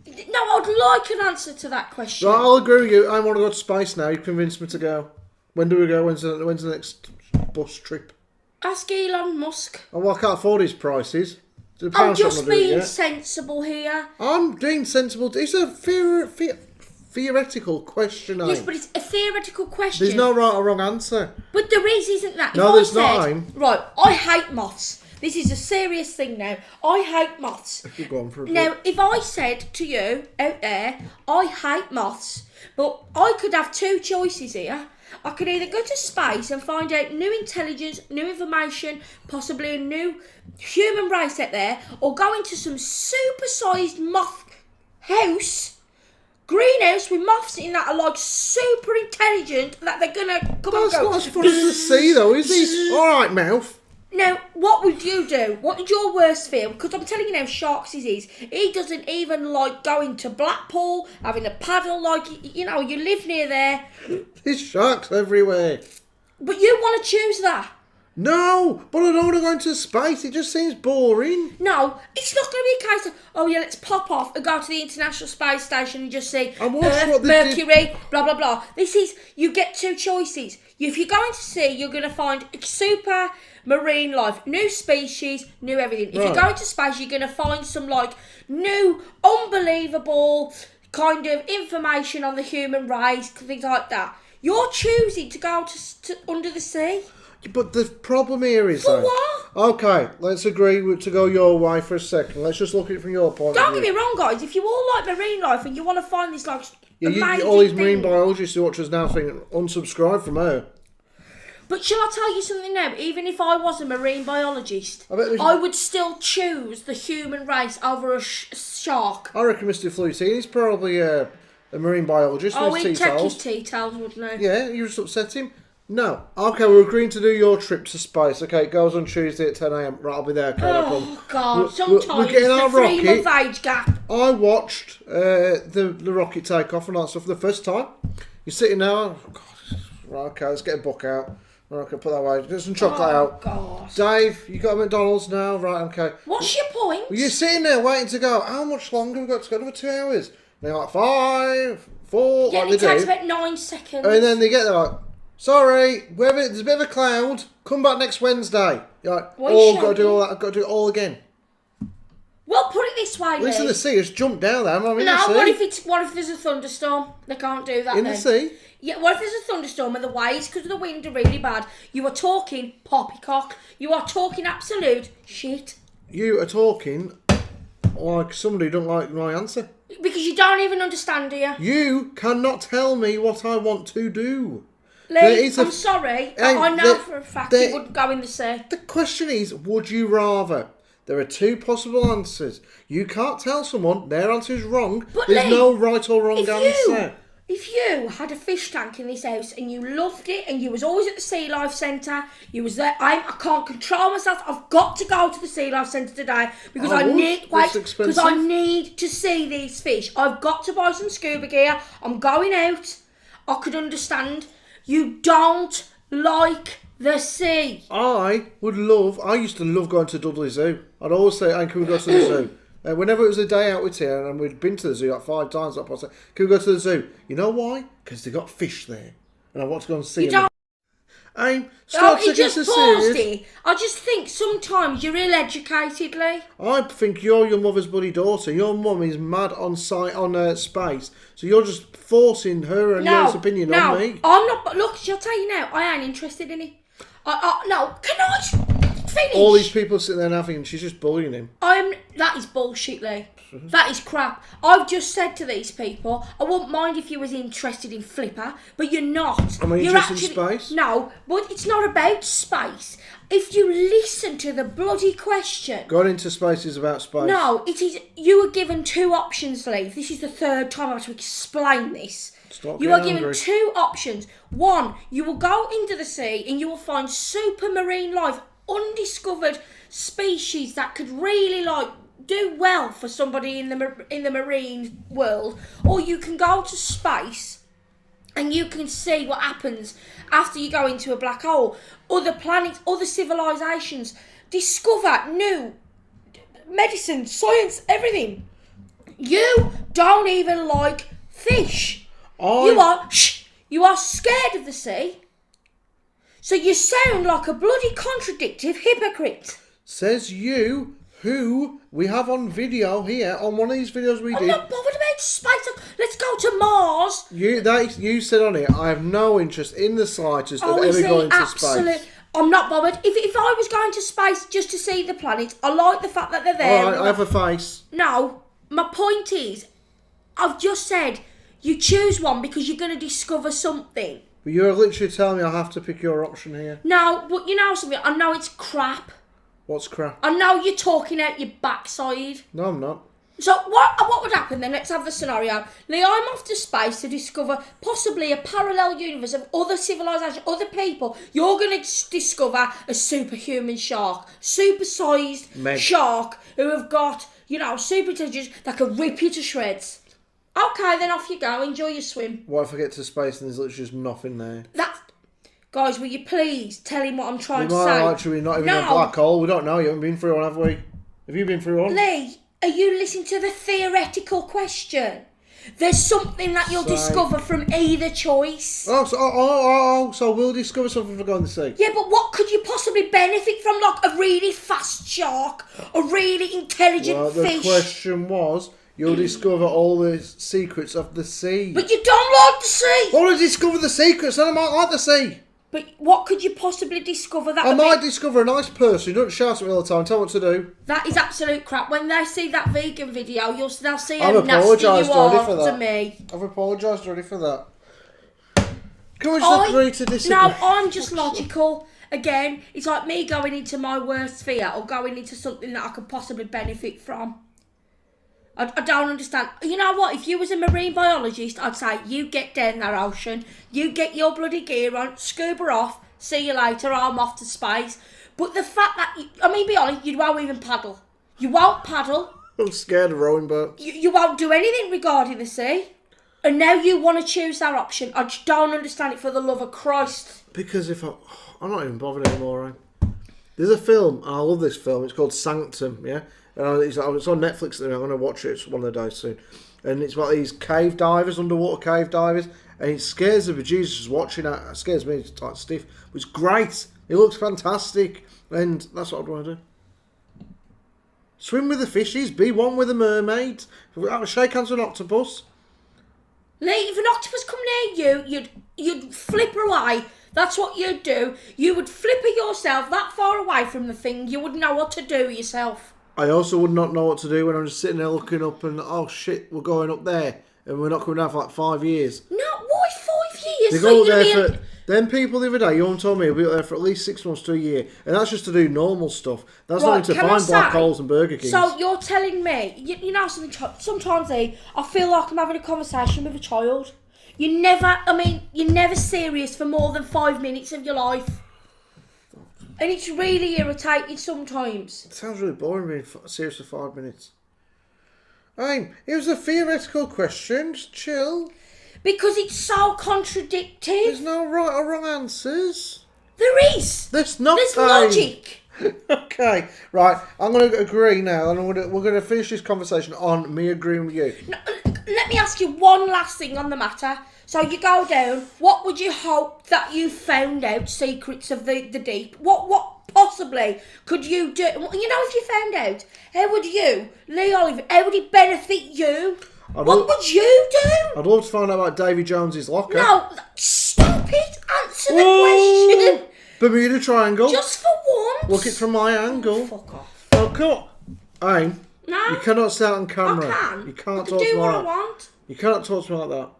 No, I'd like an answer to that question. Right, I'll agree with you. I want to go to space now. You've convinced me to go. When do we go? When's the next bus trip? Ask Elon Musk. Oh, well, I can't afford his prices. I'm just being sensible here. I'm being sensible. It's a theoretical question. Yes, but it's a theoretical question. There's no right or wrong answer. But there isn't that? No, there's not. Right, I hate moths. This is a serious thing now. I hate moths. Go on for a now, if I said to you out there, I hate moths, but I could have two choices here. I could either go to space and find out new intelligence, new information, possibly a new human race out there, or go into some super-sized moth house, greenhouse with moths in that are like super intelligent that they're going to come and go. That's not as fun as the sea though, is it? Alright, mouth. Now, what would you do? What would your worst fear? Because I'm telling you now, Sharks is. He doesn't even like going to Blackpool, having a paddle, like, you know, you live near there. There's sharks everywhere. But you want to choose that? No, but I don't want to go into space. It just seems boring. No, it's not going to be a case of, oh yeah, let's pop off and go to the International Space Station and just see Earth, Mercury, blah, blah, blah. This is, you get two choices. If you're going to sea, you're going to find super marine life, new species, new everything. If you're going to space, you're going to find some like new, unbelievable kind of information on the human race, things like that. You're choosing to go to under the sea. But the problem here is... For what? Okay, let's agree to go your way for a second. Let's just look at it from your point of view. Don't get me wrong, guys. If you all like marine life and you want to find this like amazing all these thing, marine biologists who watch us now think, unsubscribe from her. But shall I tell you something now? Even if I was a marine biologist, I would still choose the human race over a shark. I reckon Mr. Flutine is probably a marine biologist. Oh, he'd take his tea towels, wouldn't he? Yeah, you just upset him. No. Okay, we're agreeing to do your trip to space. Okay, it goes on Tuesday at 10 a.m. Right, I'll be there. Okay, oh, God. Sometimes we're getting our the 3-month age gap. I watched the rocket take off and all that stuff for the first time. You're sitting there. Oh, God. Right, okay, let's get a book out. Right, okay, put that away. Get some chocolate out. God. Dave, you got a McDonald's now? Right, okay. What's your point? Well, you're sitting there waiting to go. How much longer have we got to go? Another 2 hours. And they're like, 5, 4, yeah, like it they takes do. about 9 seconds. And then they get there like, sorry, there's a bit of a cloud. Come back next Wednesday. You're like, got to do all that. I've got to do it all again. Well, put it this this way, Leigh. Listen, the sea has jumped down there. I'm in the sea. What if there's a thunderstorm? They can't do that in the sea? Yeah, what if there's a thunderstorm and the waves, because of the wind, are really bad? You are talking poppycock. You are talking absolute shit. You are talking like somebody who don't like my answer. Because you don't even understand, do you? You cannot tell me what I want to do. Leigh, I'm sorry. I know for a fact you wouldn't go in the sea. The question is, would you rather? There are two possible answers. You can't tell someone their answer is wrong. But There's Leigh, no right or wrong answer. If you had a fish tank in this house and you loved it and you was always at the Sea Life Centre, you was there, I can't control myself. I've got to go to the Sea Life Centre today because I need to see these fish. I've got to buy some scuba gear. I'm going out. I could understand. You don't like the sea. I used to love going to Dudley Zoo. I'd always say, hey, can we go to the zoo? Whenever it was a day out with Tia and we'd been to the zoo like 5 times, I'd say, can we go to the zoo? You know why? Because they got fish there. And I want to go and see them. I just think sometimes you're ill-educated, Leigh. I think you're your mother's bloody daughter. Your mum is mad on space. So you're just forcing her and yours opinion on me. I'm not. But look, I'll tell you now, I ain't interested in it. No, can I finish? All these people sitting there laughing and she's just bullying him. That is bullshit, Leigh. That is crap. I've just said to these people, I wouldn't mind if you was interested in Flipper, but you're not. Am I interested in space? No, but it's not about space. If you listen to the bloody question... Going into space is about space. No, it is. You were given 2 options, Leigh. This is the 3rd time I have to explain this. You are given 2 options. 1, you will go into the sea and you will find super marine life, undiscovered species that could really do well for somebody in the marine world, or you can go to space and you can see what happens after you go into a black hole. Other planets, other civilizations, discover new medicine, science, everything. You don't even like fish. You are scared of the sea. So you sound like a bloody contradictive hypocrite. Says you, who we have on video here, on one of these videos we did. I'm not bothered about space. Let's go to Mars. You said on it, I have no interest in the slightest of ever going to space. I'm not bothered. If I was going to space just to see the planets, I like the fact that they're there. Alright, I have a face. No, my point is, I've just said, you choose one because you're going to discover something. But you're literally telling me I have to pick your option here. No, but you know something, I know it's crap. What's crap? I know you're talking out your backside. No, I'm not. So what would happen then? Let's have the scenario. Leigh, I'm off to space to discover possibly a parallel universe of other civilizations, other people. You're going to discover a superhuman shark, super-sized shark who have got, super intelligence that can rip you to shreds. Okay, then off you go. Enjoy your swim. What if I get to space and there's literally just nothing there? Guys, will you please tell him what I'm trying to say? Actually, not even a black hole. We don't know. You haven't been through one, have we? Have you been through one? Leigh, are you listening to the theoretical question? There's something that you'll discover from either choice. So we'll discover something for going to sea. Yeah, but what could you possibly benefit from? Like a really fast shark, a really intelligent fish? The question was, you'll discover all the secrets of the sea. But you don't like the sea. I want to discover the secrets, then I might like the sea. But what could you possibly discover that? I might discover a nice person who doesn't shout at me all the time and tell me what to do. That is absolute crap. When they see that vegan video, they'll see how nasty you are to me. I've apologised already for that. Can we just agree to disagree? No, I'm just logical. Again, it's like me going into my worst fear or going into something that I could possibly benefit from. I don't understand. You know what? If you was a marine biologist, I'd say, you get down that ocean, you get your bloody gear on, scuba off, see you later, I'm off to space. But the fact that, be honest, you won't even paddle. You won't paddle. I'm scared of rowing boats. You won't do anything regarding the sea. And now you want to choose that option. I just don't understand it for the love of Christ. Because I'm not even bothered anymore, right? There's a film, and I love this film, it's called Sanctum, yeah? It's on Netflix. I'm going to watch it. It's one of the days soon. And it's about these cave divers, underwater cave divers. And it scares the bejesus just watching it. It scares me. It's like stiff. But it's great. It looks fantastic. And that's what I'd want to do. Swim with the fishies, be one with the mermaids, shake hands with an octopus. Leigh, if an octopus come near you, you'd flip her away. That's what you'd do. You would flip her yourself that far away from the thing. You wouldn't know what to do yourself. I also would not know what to do when I'm just sitting there looking up and, oh shit, we're going up there. And we're not coming down for like 5 years. No, why 5 years? They go up there for... Them people the other day, you told me, will be up there for at least 6 months to a year. And that's just to do normal stuff. That's not to find black holes and Burger Kings. So you're telling me, you know something, sometimes I feel like I'm having a conversation with a child. You're never serious for more than 5 minutes of your life. And it's really irritating sometimes. It sounds really boring being serious for 5 minutes. It was a theoretical question, just chill. Because it's so contradictory. There's no right or wrong answers. There is. There's not. There's logic. Okay, right. I'm going to agree now, and we're going to finish this conversation on me agreeing with you. No, let me ask you one last thing on the matter. So you go down. What would you hope that you found out secrets of the deep? What possibly could you do? You know, if you found out, how would you, Leigh Oliver? How would it benefit you? What would you do? I'd love to find out about Davy Jones's locker. No, stop it. Answer the question. Bermuda Triangle. Just for once. Look it from my angle. Fuck off. Oh, come on. No. You cannot say that on camera. I can. You can't I can talk to do me what like I want. You cannot talk to me like that.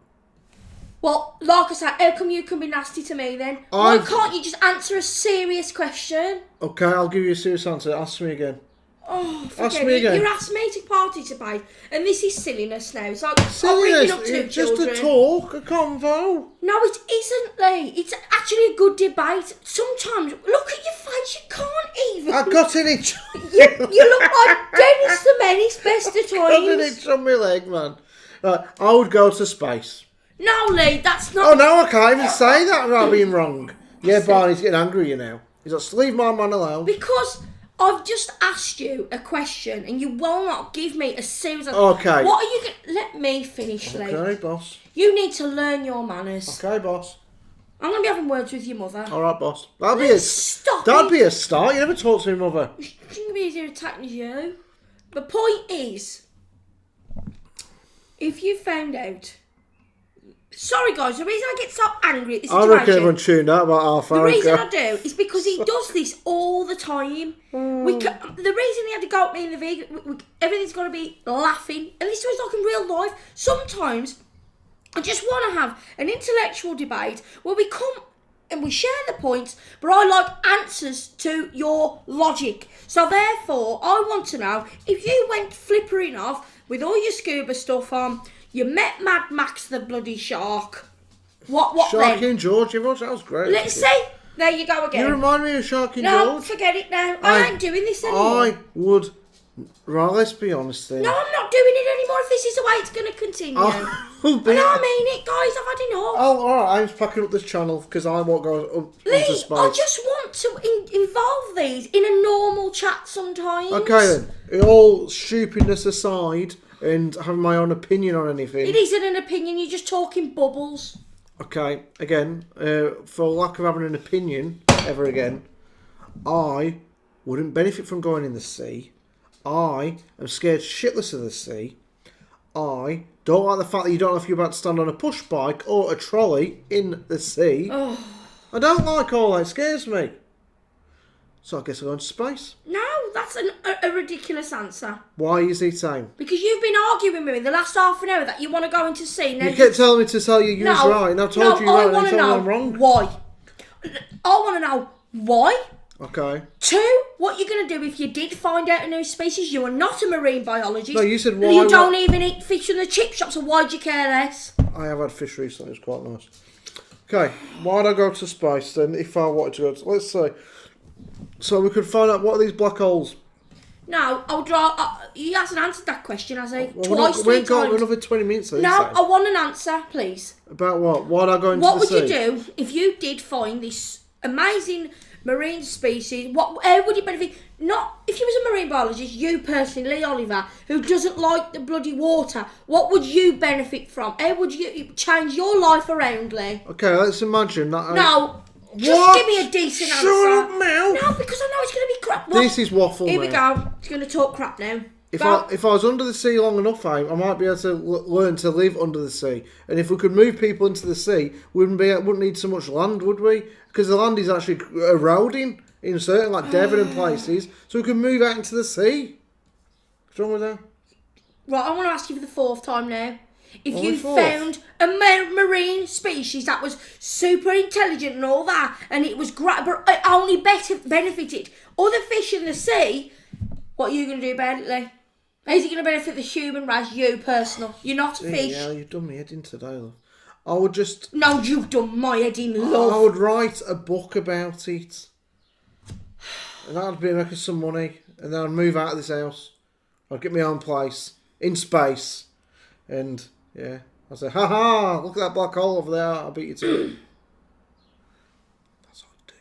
Well, like I said, how come you can be nasty to me then? Why can't you just answer a serious question? Okay, I'll give you a serious answer. Ask me again. Oh, ask me again. You asked me to participate, and this is silliness now. So silliness? I'm bringing up two It's children. just a talk, a convo. No, it isn't, Leigh. It's actually a good debate. Sometimes, look at your face. You can't even. I got an itch. You look like Dennis the Menace best of times. I got an itch on my leg, man. Right, I would go to space. No, Leigh, that's not. Oh no, I can't even say that without being wrong. Yeah, Barney's getting angry at you now. He's like, leave my man alone. Because I've just asked you a question and you will not give me a serious answer. Okay. What are you going to... Let me finish, Leigh. Okay, boss. You need to learn your manners. Okay, boss. I'm going to be having words with your mother. All right, boss. That'd be a start. You never talk to your mother. She's going to be as irritating as you. The point is, if you found out... Sorry, guys, the reason I get so angry at this situation... I reckon everyone tuned out about half an hour ago. The reason I do is because he does this all the time. The reason he had to go at me in the vegan... Everything's got to be laughing. And this was like in real life. Sometimes I just want to have an intellectual debate where we come and we share the points, but I like answers to your logic. So therefore, I want to know, if you went flippering off with all your scuba stuff on... You met Mad Max the bloody shark. What Sharky then? and George, that was great. Let's see. There you go again. You remind me of Sharky and George. No, forget it now. I ain't doing this anymore. I would... Right, let's be honest then. No, I'm not doing it anymore if this is the way it's going to continue. I mean it, guys. I've had enough. Oh, alright. I'm just packing up this channel because I won't go up Leigh, into space. I just want to involve these in a normal chat sometimes. Okay then. All stupidness aside... and having my own opinion on anything. It isn't an opinion, you're just talking bubbles. Okay, again, for lack of having an opinion ever again, I wouldn't benefit from going in the sea. I am scared shitless of the sea. I don't like the fact that you don't know if you're about to stand on a push bike or a trolley in the sea. Oh. I don't like all that, it scares me. So I guess I'll go into space. No, that's a ridiculous answer. Why is he saying? Because you've been arguing with me the last half an hour that you want to go into sea. Now you kept telling me to tell you was right, and I told you right, and you told me I'm wrong. Why? I want to know why. Okay. 2, what you're going to do if you did find out a new species. You are not a marine biologist. No, you said why. You don't even eat fish in the chip shop, so why do you care less? I have had fish recently, it's quite nice. Okay, why'd I go to space then if I wanted to go to... Let's say... So we could find out what are these black holes. No, I'll draw... he hasn't answered that question, has he? Well, Twice, we ain't got times. another 20 minutes. No, I want an answer, please. About what? Why'd I go into What the sea? would you do if you did find this amazing marine species? How would it benefit? Not if you was a marine biologist, you personally, Leigh Oliver, who doesn't like the bloody water. What would you benefit from? How would you change your life around, Leigh? Okay, let's imagine that. No. Just give me a decent answer. Shut up, Mel. No, because I know it's going to be crap. This is waffle, Here we go. It's going to talk crap now. If I was under the sea long enough, I might be able to learn to live under the sea. And if we could move people into the sea, we wouldn't need so much land, would we? Because the land is actually eroding in certain, like Devon and places. So we can move out into the sea. What's wrong with that? Right, I want to ask you for the 4th time now. If you found a marine species that was super intelligent and all that, and it was great, but it only benefited other fish in the sea, what are you going to do about it, Leigh? How's it going to benefit the human race, you personal? You're not a fish. Yeah, you've done me head in today, love. I would just... No, you've done my head in, love. I would write a book about it. And that'd be making some money. And then I'd move out of this house. I'd get my own place. In space. And, yeah. I'd say, ha, look at that black hole over there. I'll beat you to it. That's what I'd do.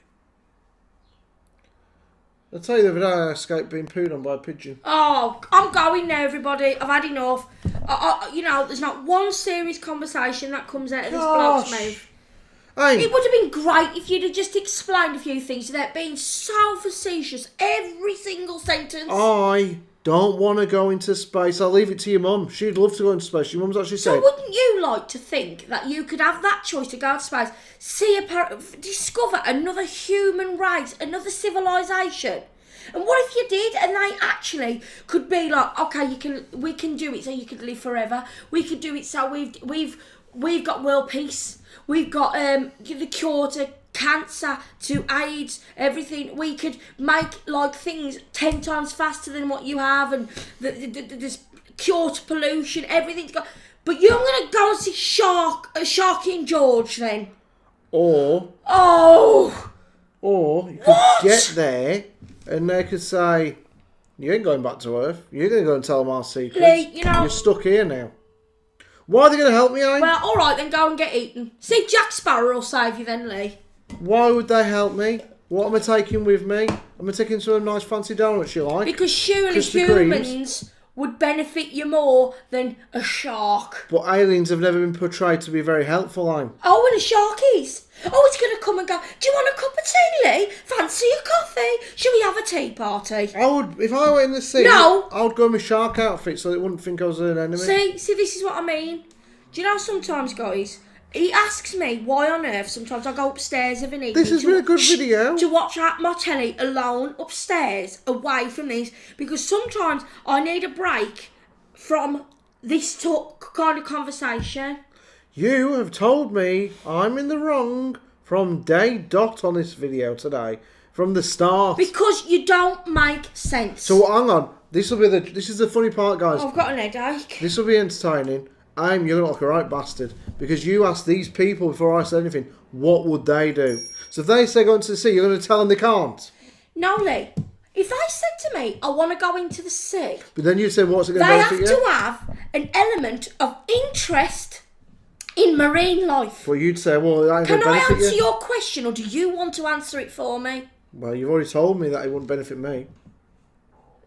I'll tell you the other day I escaped being pooed on by a pigeon. Oh, I'm going now, everybody. I've had enough. There's not one serious conversation that comes out of this bloke's mouth. It would have been great if you'd have just explained a few things without being so facetious every single sentence. I don't want to go into space. I'll leave it to your mum. She'd love to go into space. Your mum's actually said... So wouldn't you like to think that you could have that choice to go to space, discover another human race, another civilization? And what if you did and they actually could be like, okay, we can do it so you could live forever. We could do it so we've got world peace. We've got the cure to cancer, to AIDS, everything. We could make like things 10 times faster than what you have, and this cure to pollution, everything's got. But you're gonna go and see Sharky and George then? Or you could get there and they could say, "You ain't going back to Earth. You're gonna go and tell them our secrets. Leigh, you're stuck here now." Why are they going to help me, Aim? Well, all right, then go and get eaten. See if Jack Sparrow will save you then, Leigh. Why would they help me? What am I taking with me? Am I taking some nice fancy donuts you like? Because surely humans would benefit you more than a shark. But aliens have never been portrayed to be very helpful, Aim. Oh, and a shark is. Oh, it's going to come and go, do you want a cup of tea, Leigh? Fancy a coffee? Shall we have a tea party? I would, if I were in the sea, No. I would go in my shark outfit so they wouldn't think I was an enemy. See, this is what I mean. Do you know sometimes, guys, he asks me why on earth sometimes I go upstairs of an evening. This has been a good video. To watch my telly alone upstairs, away from this, because sometimes I need a break from this kind of conversation. You have told me I'm in the wrong from day dot on this video today, from the start. Because you don't make sense. So hang on, this is the funny part, guys. I've got an headache. This will be entertaining. You're gonna look like a right bastard because you asked these people before I said anything. What would they do? So if they say go into the sea, you're gonna tell them they can't. No, Leigh. If they said to me, I want to go into the sea, but then you said, what's it going to benefit you? They have to have an element of interest in marine life. Well, you'd say, well, that ain't going to benefit you. Can I answer your question, or do you want to answer it for me? Well, you've already told me that it wouldn't benefit me.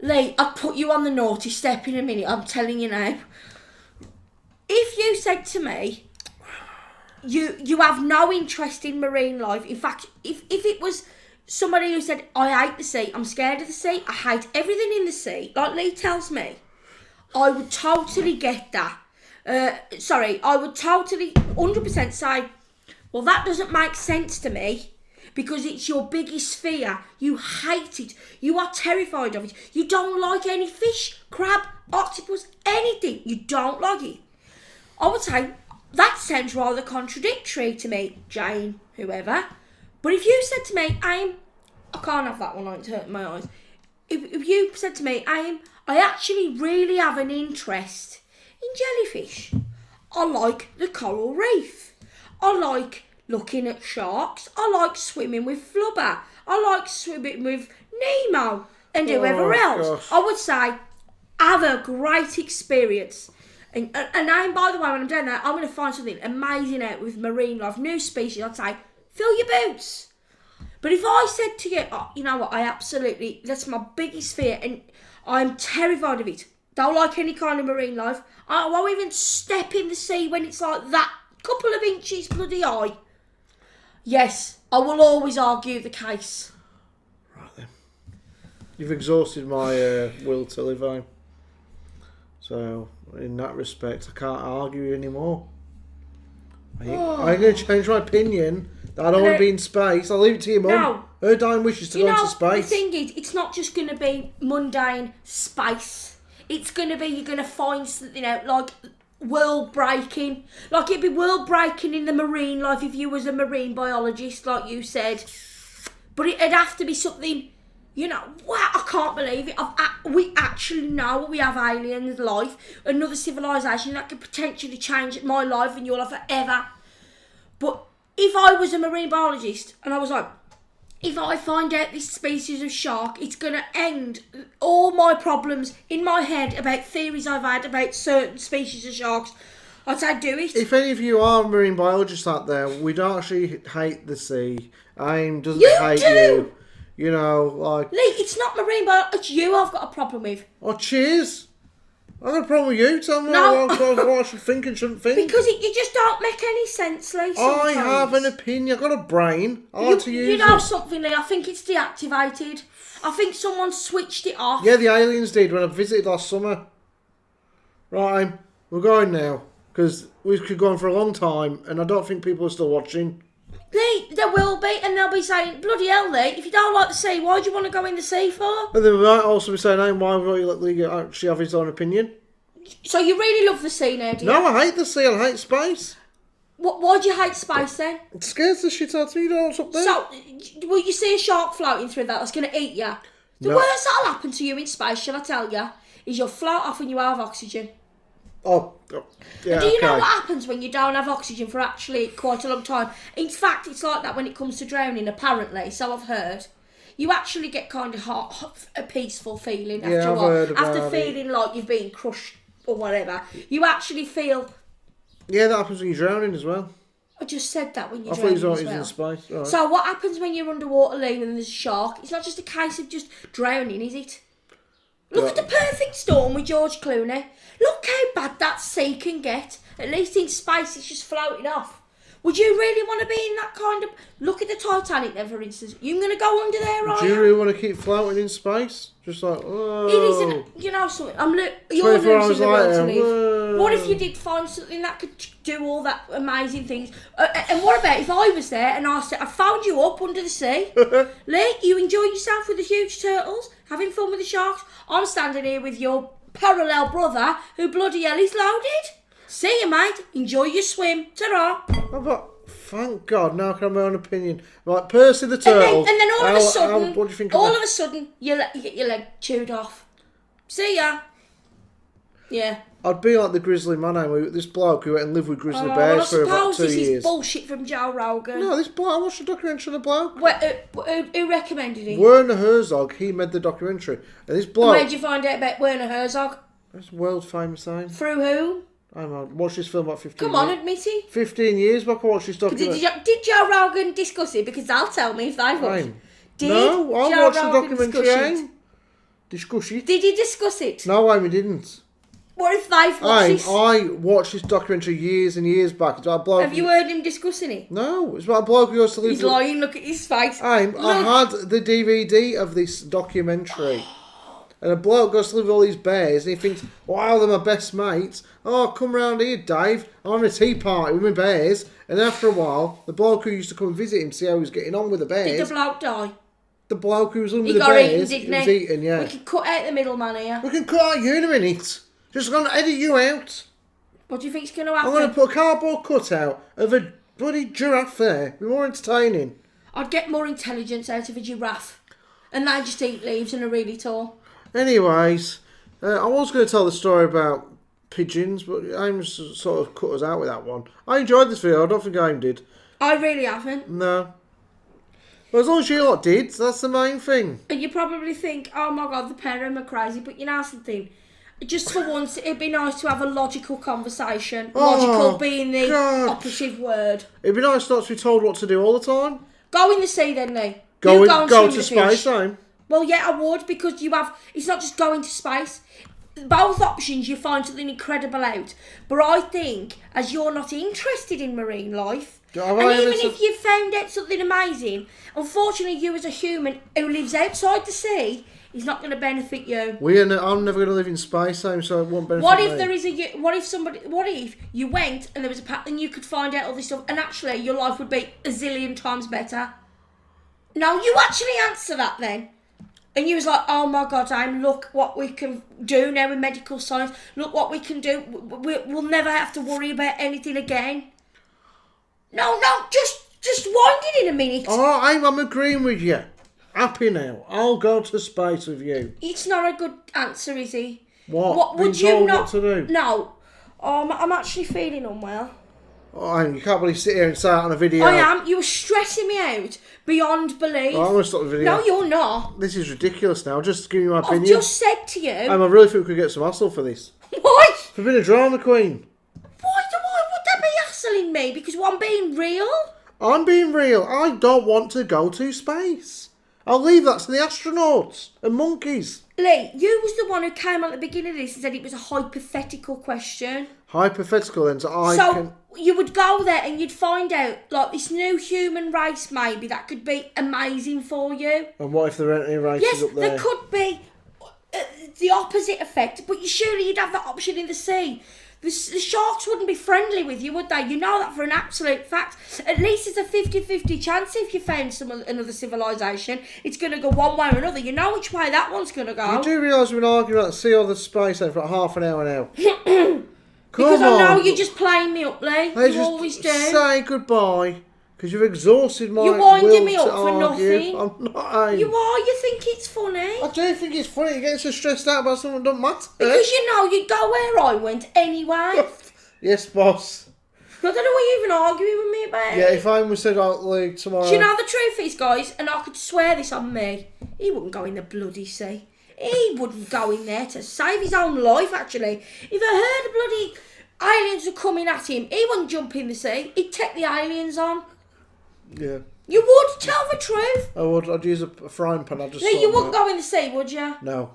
Leigh, I'll put you on the naughty step in a minute, I'm telling you now. If you said to me, you have no interest in marine life, in fact, if it was somebody who said, I hate the sea, I'm scared of the sea, I hate everything in the sea, like Leigh tells me, I would totally get that. I would totally 100% say, well, that doesn't make sense to me because it's your biggest fear. You hate it. You are terrified of it. You don't like any fish, crab, octopus, anything. You don't like it. I would say that sounds rather contradictory to me, Jane, whoever. But if you said to me, I can't have that one, it's hurting my eyes. If you said to me, I actually really have an interest in jellyfish. I like the coral reef. I like looking at sharks. I like swimming with flubber. I like swimming with Nemo and whoever else. Gosh. I would say, have a great experience. And by the way, when I'm doing that, I'm going to find something amazing out with marine life, new species. I'd say, fill your boots. But if I said to you, oh, you know what, that's my biggest fear and I'm terrified of it. Don't like any kind of marine life. I won't even step in the sea when it's like that couple of inches bloody high. Yes, I will always argue the case. Right then. You've exhausted my will to live, eh? So, in that respect, I can't argue anymore. I'm going to change my opinion that I don't want to be in space. I'll leave it to your mum. No. Her dying wishes to go into space. The thing is, it's not just going to be mundane space. It's going to be, you're going to find something out like world breaking. Like it'd be world breaking in the marine life if you was a marine biologist, like you said. But it'd have to be something, you know, wow, I can't believe it. We actually know we have aliens life, another civilization that could potentially change my life and your life forever. But if I was a marine biologist and I was like, if I find out this species of shark, it's going to end all my problems in my head about theories I've had about certain species of sharks, I'd say do it. If any of you are marine biologists out there, we don't actually hate the sea. AIM doesn't hate you. You know, like... Leigh, it's not marine biology, it's you I've got a problem with. Oh, cheers. I've got a problem with you. Tell me what I should think and shouldn't think. Because you just don't make any sense, Leigh, sometimes. I have an opinion. I've got a brain. I like to use it. You know something, Leigh? I think it's deactivated. I think someone switched it off. Yeah, the aliens did when I visited last summer. Right, we're going now. Because we could go on for a long time, and I don't think people are still watching. Leigh, there will be, and they'll be saying, bloody hell, Leigh, if you don't like the sea, why do you want to go in the sea for? And they might also be saying, hey, why won't you let Leigh actually have his own opinion? So you really love the sea now, do you? No, I hate the sea, I hate space. Why do you hate space then? It scares the shit out of me, you know what's up there? So, will you see a shark floating through that that's going to eat you? The worst that'll happen to you in space, shall I tell you, is you'll float off and you have oxygen. Oh yeah, do you know what happens when you don't have oxygen for actually quite a long time? In fact, it's like that when it comes to drowning, apparently, so I've heard. You actually get kind of a peaceful feeling after a while. After feeling like you've been crushed or whatever, you actually feel... Yeah, that happens when you're drowning as well. I just said that when you're drowning as well. I thought in space. Right. So what happens when you're underwater, Leigh, and there's a shark? It's not just a case of just drowning, is it? Look at The Perfect Storm with George Clooney. Look how bad that sea can get. At least in space it's just floating off. Would you really want to be in that kind of... Look at the Titanic then, for instance. You going to go under there, are you? Do you really want to keep floating in space? Just like, oh... It isn't... You know something? You're losing the will to live. Whoa. What if you did find something that could do all that amazing things? And what about if I was there and I said, I found you up under the sea. Leigh, you enjoy yourself with the huge turtles, having fun with the sharks. I'm standing here with your parallel brother who bloody hell is loaded. See you, mate. Enjoy your swim. Ta-ra. Oh, but thank God, now I can have my own opinion. Like Percy the Turtle. And then all of a sudden, what do you think all of a sudden, you get your leg chewed off. See ya. Yeah. I'd be like the Grizzly Man, this bloke who went and lived with grizzly bears for about 2 years. This is bullshit from Joe Rogan. No, this bloke, I watched a documentary on the bloke. Who recommended it? Werner Herzog, he made the documentary. And this bloke... Where did you find out about Werner Herzog? That's a world famous name. Through who? I watched this film about 15 years. Come on, admit it. 15 years back I watched this documentary. Did Joe Rogan discuss it? Because they'll tell me if they've watched it. No, I watched the documentary. Discuss it. Did he discuss it? No, Amy didn't. What if they've watched this? I watched this documentary years and years back. It's about a bloke. Have you heard him discussing it? No, it's about a bloke who goes to live... He's lying, look at his face. I had the DVD of this documentary. And a bloke goes to live with all these bears and he thinks, wow, they're my best mates. Oh, come round here, Dave. I'm having a tea party with my bears. And after a while, the bloke who used to come and visit him, see how he was getting on with the bears... Did the bloke die? The bloke who was living with the bears... He was eaten, yeah. We can cut out the middleman here. We can cut out you in a minute. Just going to edit you out. What do you think's going to happen? I'm going to put a cardboard cutout of a bloody giraffe there. It'll be more entertaining. I'd get more intelligence out of a giraffe. And they just eat leaves and are really tall. Anyways, I was going to tell the story about pigeons, but Aim sort of cut us out with that one. I enjoyed this video. I don't think Aim did. I really haven't. No. Well, as long as you lot did, that's the main thing. And you probably think, oh my God, the pair of them are crazy. But you know something? Just for once, it'd be nice to have a logical conversation. Logical being the operative word. It'd be nice not to be told what to do all the time. Go in the sea then, Leigh. Go to space, Aim. Well, yeah, I would, because you have... It's not just going to space. both options you find something incredible out. But I think, as you're not interested in marine life, and even if you found out something amazing, unfortunately you as a human who lives outside the sea is not going to benefit you. I'm never going to live in space, so it won't benefit me. What if you went and there was a path and you could find out all this stuff and actually your life would be a zillion times better? No, you actually answer that then. And you was like, oh my God, look what we can do now in medical science. Look what we can do. We'll never have to worry about anything again. No, just wind it in a minute. Oh, I'm agreeing with you. Happy now. I'll go to space with you. It's not a good answer, is it? What would you not? What to do? No. I'm actually feeling unwell. Oh, you can't really sit here and say it on a video. I am. You were stressing me out beyond belief. Oh, I'm going to stop the video. No, you're not. This is ridiculous now. Just give me my opinion. I've just said to you. I really think we could get some hassle for this. Why? For being a drama queen. Why would that be hassling me? Because I'm being real? I'm being real. I don't want to go to space. I'll leave that to the astronauts and monkeys. Leigh, you was the one who came on at the beginning of this and said it was a hypothetical question. Hypothetical then, so you would go there and you'd find out, like, this new human race maybe that could be amazing for you. And what if there aren't any races up there? There could be the opposite effect, but surely you'd have that option in the sea. The sharks wouldn't be friendly with you, would they? You know that for an absolute fact. At least it's a 50-50 chance if you found another civilization. It's going to go one way or another. You know which way that one's going to go. You do realise we've been arguing about the sea or the space for like half an hour now. Because I know you're just playing me up, Leigh. You always do. Say goodbye. Because you've exhausted my You're winding will me up to for argue. nothing. I'm not. You are. You think it's funny. I do think it's funny. You're getting so stressed out about something that doesn't matter. Because you know you'd go where I went anyway. Yes, boss. I don't know what you're even arguing with me about. Yeah, if I was said out Leigh tomorrow. Do you know the truth is, guys, and I could swear this on me, he wouldn't go in the bloody sea. He wouldn't go in there to save his own life, actually. If I heard the bloody aliens were coming at him, he wouldn't jump in the sea. He'd take the aliens on. Yeah. You would? Tell the truth. I would. I'd use a frying pan. No, you wouldn't go in the sea, would you? No.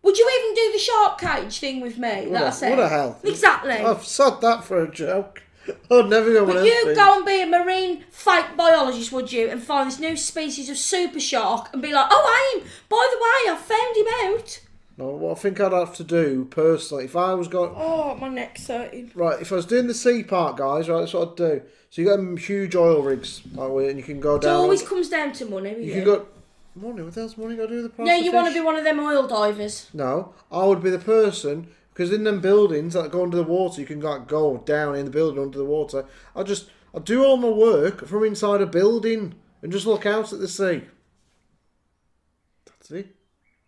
Would you even do the shark cage thing with me? What the hell? Exactly. I've said that for a joke. I'd never go on anything. But you'd go and be a marine fake biologist, would you? And find this new species of super shark and be like, oh, by the way, I found him out. No, what I think I'd have to do, personally, if I was going... Oh, my neck's hurting. Right, if I was doing the sea part, guys, right, that's what I'd do. So you got them huge oil rigs, and you can go down... It always comes down to money, you can go... Money? What else money got to do with the price No, of you fish? want to be one of them oil divers. No, I would be the person, because in them buildings that go under the water, you can like go down in the building under the water. I'll do all my work from inside a building and just look out at the sea. That's it.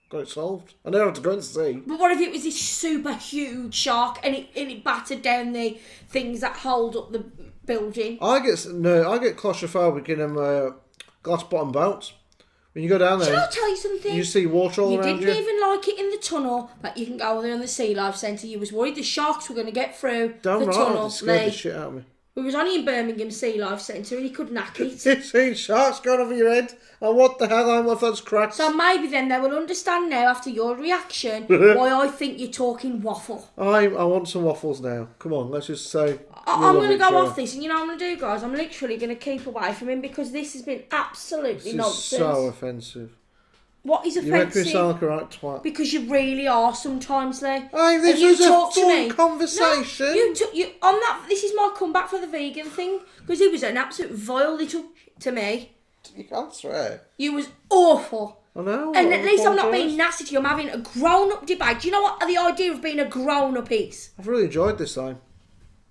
Got it solved. I never have to go into the sea. But what if it was this super huge shark and it battered down the things that hold up the building? I get claustrophobic in them glass bottom boats. When you go down there, Shall I tell you something? You see water all around you. You didn't even like it in the tunnel, but you can go there in the Sea Life Centre. You was worried the sharks were going to get through the tunnel. It scared the shit out of me. We was only in Birmingham Sea Life Centre and you couldn't knack it. You've seen sharks going over your head. Oh, what the hell? I'm off those cracks. So maybe then they will understand now after your reaction why I think you're talking waffle. I want some waffles now. Come on, let's just say... I'm going to go off this, and you know what I'm going to do, guys? I'm literally going to keep away from him because this has been absolutely nonsense. This is so offensive. What is offensive? You make me sound like a right twat. Because you really are sometimes, Leigh. Hey, this was a fun conversation. No, this is my comeback for the vegan thing, because it was an absolute vile little to me. You can't swear. You was awful. I know. And at least I'm not being nasty to you. I'm having a grown-up debate. Do you know what the idea of being a grown-up is? I've really enjoyed this time.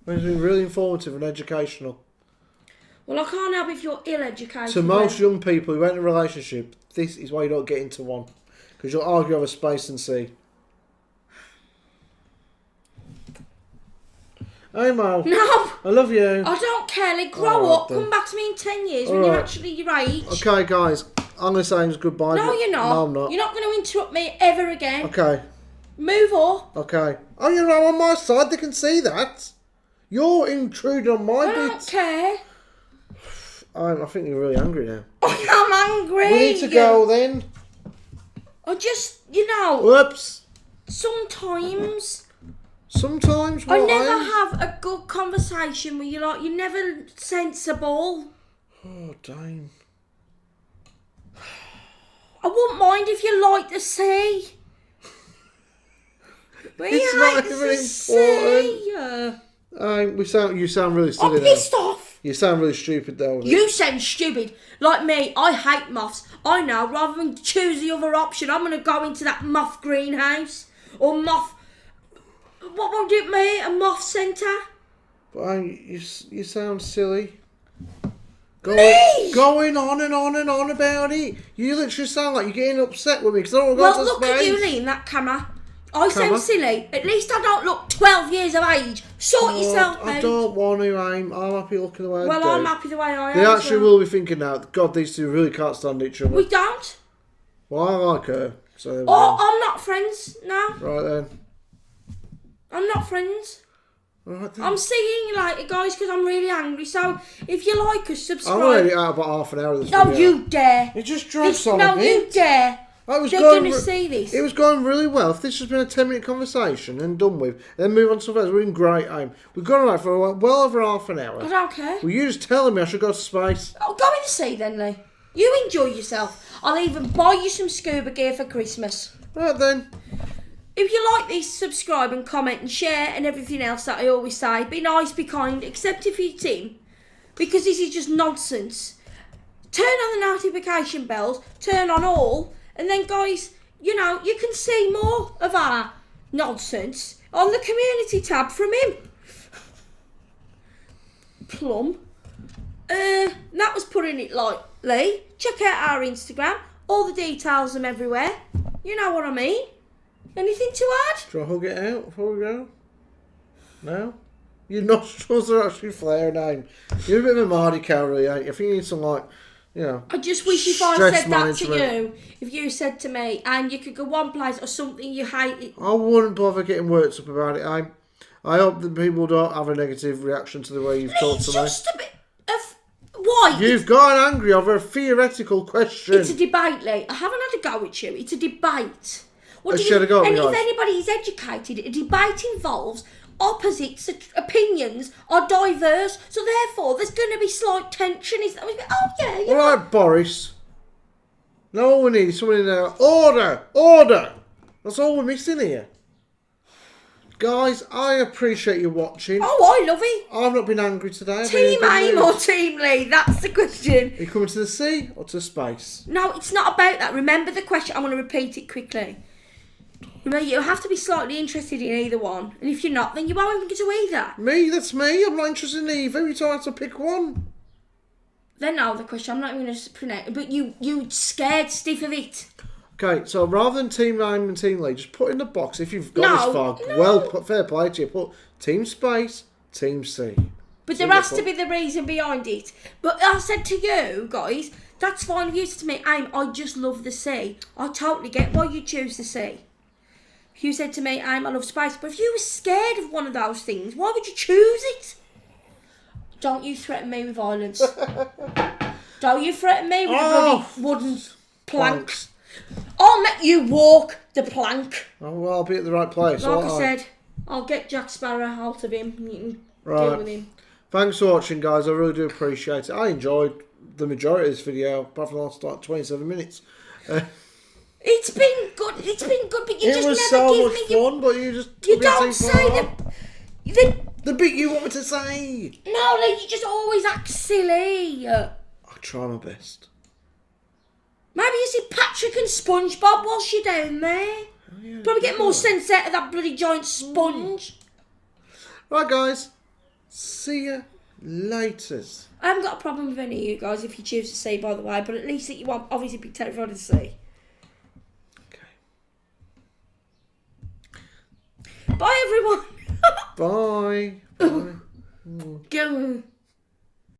It's been really informative and educational. Well, I can't help if you're ill-educated. To most young people who enter a relationship, this is why you don't get into one. Because you'll argue over space and sea. Hey, Mo. No. I love you. I don't care. Like, grow up. Come back to me in 10 years when you're actually your age. Okay, guys. I'm going to say goodbye. No, you're not. No, I'm not. You're not going to interrupt me ever again. Okay. Move up. Okay. Oh, you're not on my side. They can see that. You're intruding on my bit. I don't care. I think you're really angry now. I'm angry. We need to go then. I just, you know. Whoops. Sometimes. Sometimes I what? never have a good conversation where you're never sensible. Oh, damn. I wouldn't mind if you like the sea. But It's you not hate even the important. sea. You sound really silly I'm now. pissed off. You sound really stupid though. You sound stupid. Like me, I hate moths. I know, rather than choose the other option, I'm going to go into that moth greenhouse. Or moth... What would it be? A moth centre? But you sound silly. Me? Going on and on and on about it. You literally sound like you're getting upset with me because I don't want to Well, go to look space. at you, Leigh, in that camera. I sound silly. At least I don't look 12 years of age. Sort yourself out. I don't want to, I'm happy looking the way I do. Well, I'm happy the way I am. They actually will be thinking now, God, these two really can't stand each other. We don't. Well, I like her. So there we Oh, go. I'm not friends now. Right then. I'm not friends. Right then. I'm seeing you later, guys, because I'm really angry. So, if you like us, subscribe. I'm already out about half an hour of this No, video. you dare. It just drags on No, a bit. you dare. They're going to see this. It was going really well. If this has been a 10-minute conversation and done with, then move on to something else. We're in great aim. We've gone on for well over half an hour. I don't care. Well, you just telling me I should go to space. Oh, go in the sea then, Leigh. You enjoy yourself. I'll even buy you some scuba gear for Christmas. Right then. If you like this, subscribe and comment and share and everything else that I always say. Be nice, be kind, except if you're Tim. Because this is just nonsense. Turn on the notification bells, turn on all, and then guys, you know, you can see more of our nonsense on the community tab from him. Plum. That was putting it lightly. Check out our Instagram. All the details are everywhere. You know what I mean. Anything to add? Do I hug it out before we go? No? Your nostrils are actually flaring out. You're a bit of a Mardy cow, really, ain't you? I think you need some, like, you know... I just wish if I stress said that to management. you, if you said to me, and you could go one place or something you hated. I wouldn't bother getting worked up about it. I hope that people don't have a negative reaction to the way you've talked It's to me. just a bit of... Why? You've gotten angry over a theoretical question. It's a debate, Leigh. I haven't had a go at you. It's a debate. What do Shall I go, and guys? if anybody is educated, a debate involves opposites, opinions are diverse, so therefore there's going to be slight tension. Oh yeah, you All know. right, Boris. Now all we need is someone in there. Order! Order! That's all we're missing here. Guys, I appreciate you watching. Oh, I love it. I've not been angry today. I've been Team in a good Aim mood. or Team Leigh? That's the question. Are you coming to the sea or to space? No, it's not about that. Remember the question. I'm going to repeat it quickly. Remember, you have to be slightly interested in either one. And if you're not, then you won't get to either. Me? That's me. I'm not interested in either. Every time I have to pick one. Then no, the question, I'm not even going to pronounce it. But you scared stiff of it. Okay, so rather than Team Aim and Team Leigh, just put in the box, if you've got No, this far, no. well, fair play to you, put Team Space, Team C. But there has to be the reason behind it. But I said to you, guys, that's fine if you said to me, Aim, I just love the sea. I totally get why you choose the sea. If you said to me, Aim, I love space. But if you were scared of one of those things, why would you choose it? Don't you threaten me with violence. Don't you threaten me with a bloody wooden planks. I'll make you walk the plank. Oh, well, I'll be at the right place. Like I said, I'll get Jack Sparrow out of him and you can deal with him. Thanks for watching, guys. I really do appreciate it. I enjoyed the majority of this video, apart from the last like 27 minutes. It's been good. It's been good, but you It just was never so give much me. fun, but you just You took it don't too say far. the bit you want me to say. No, like you just always act silly. I try my best. Maybe you see Patrick and SpongeBob whilst you're down there. Oh, yeah, Probably get more sense out of that bloody giant sponge. Right, guys. See ya later. I haven't got a problem with any of you guys if you choose to see, by the way, but at least that you won't obviously be terrified of the sea. Okay. Bye, everyone. Bye. Bye. Go.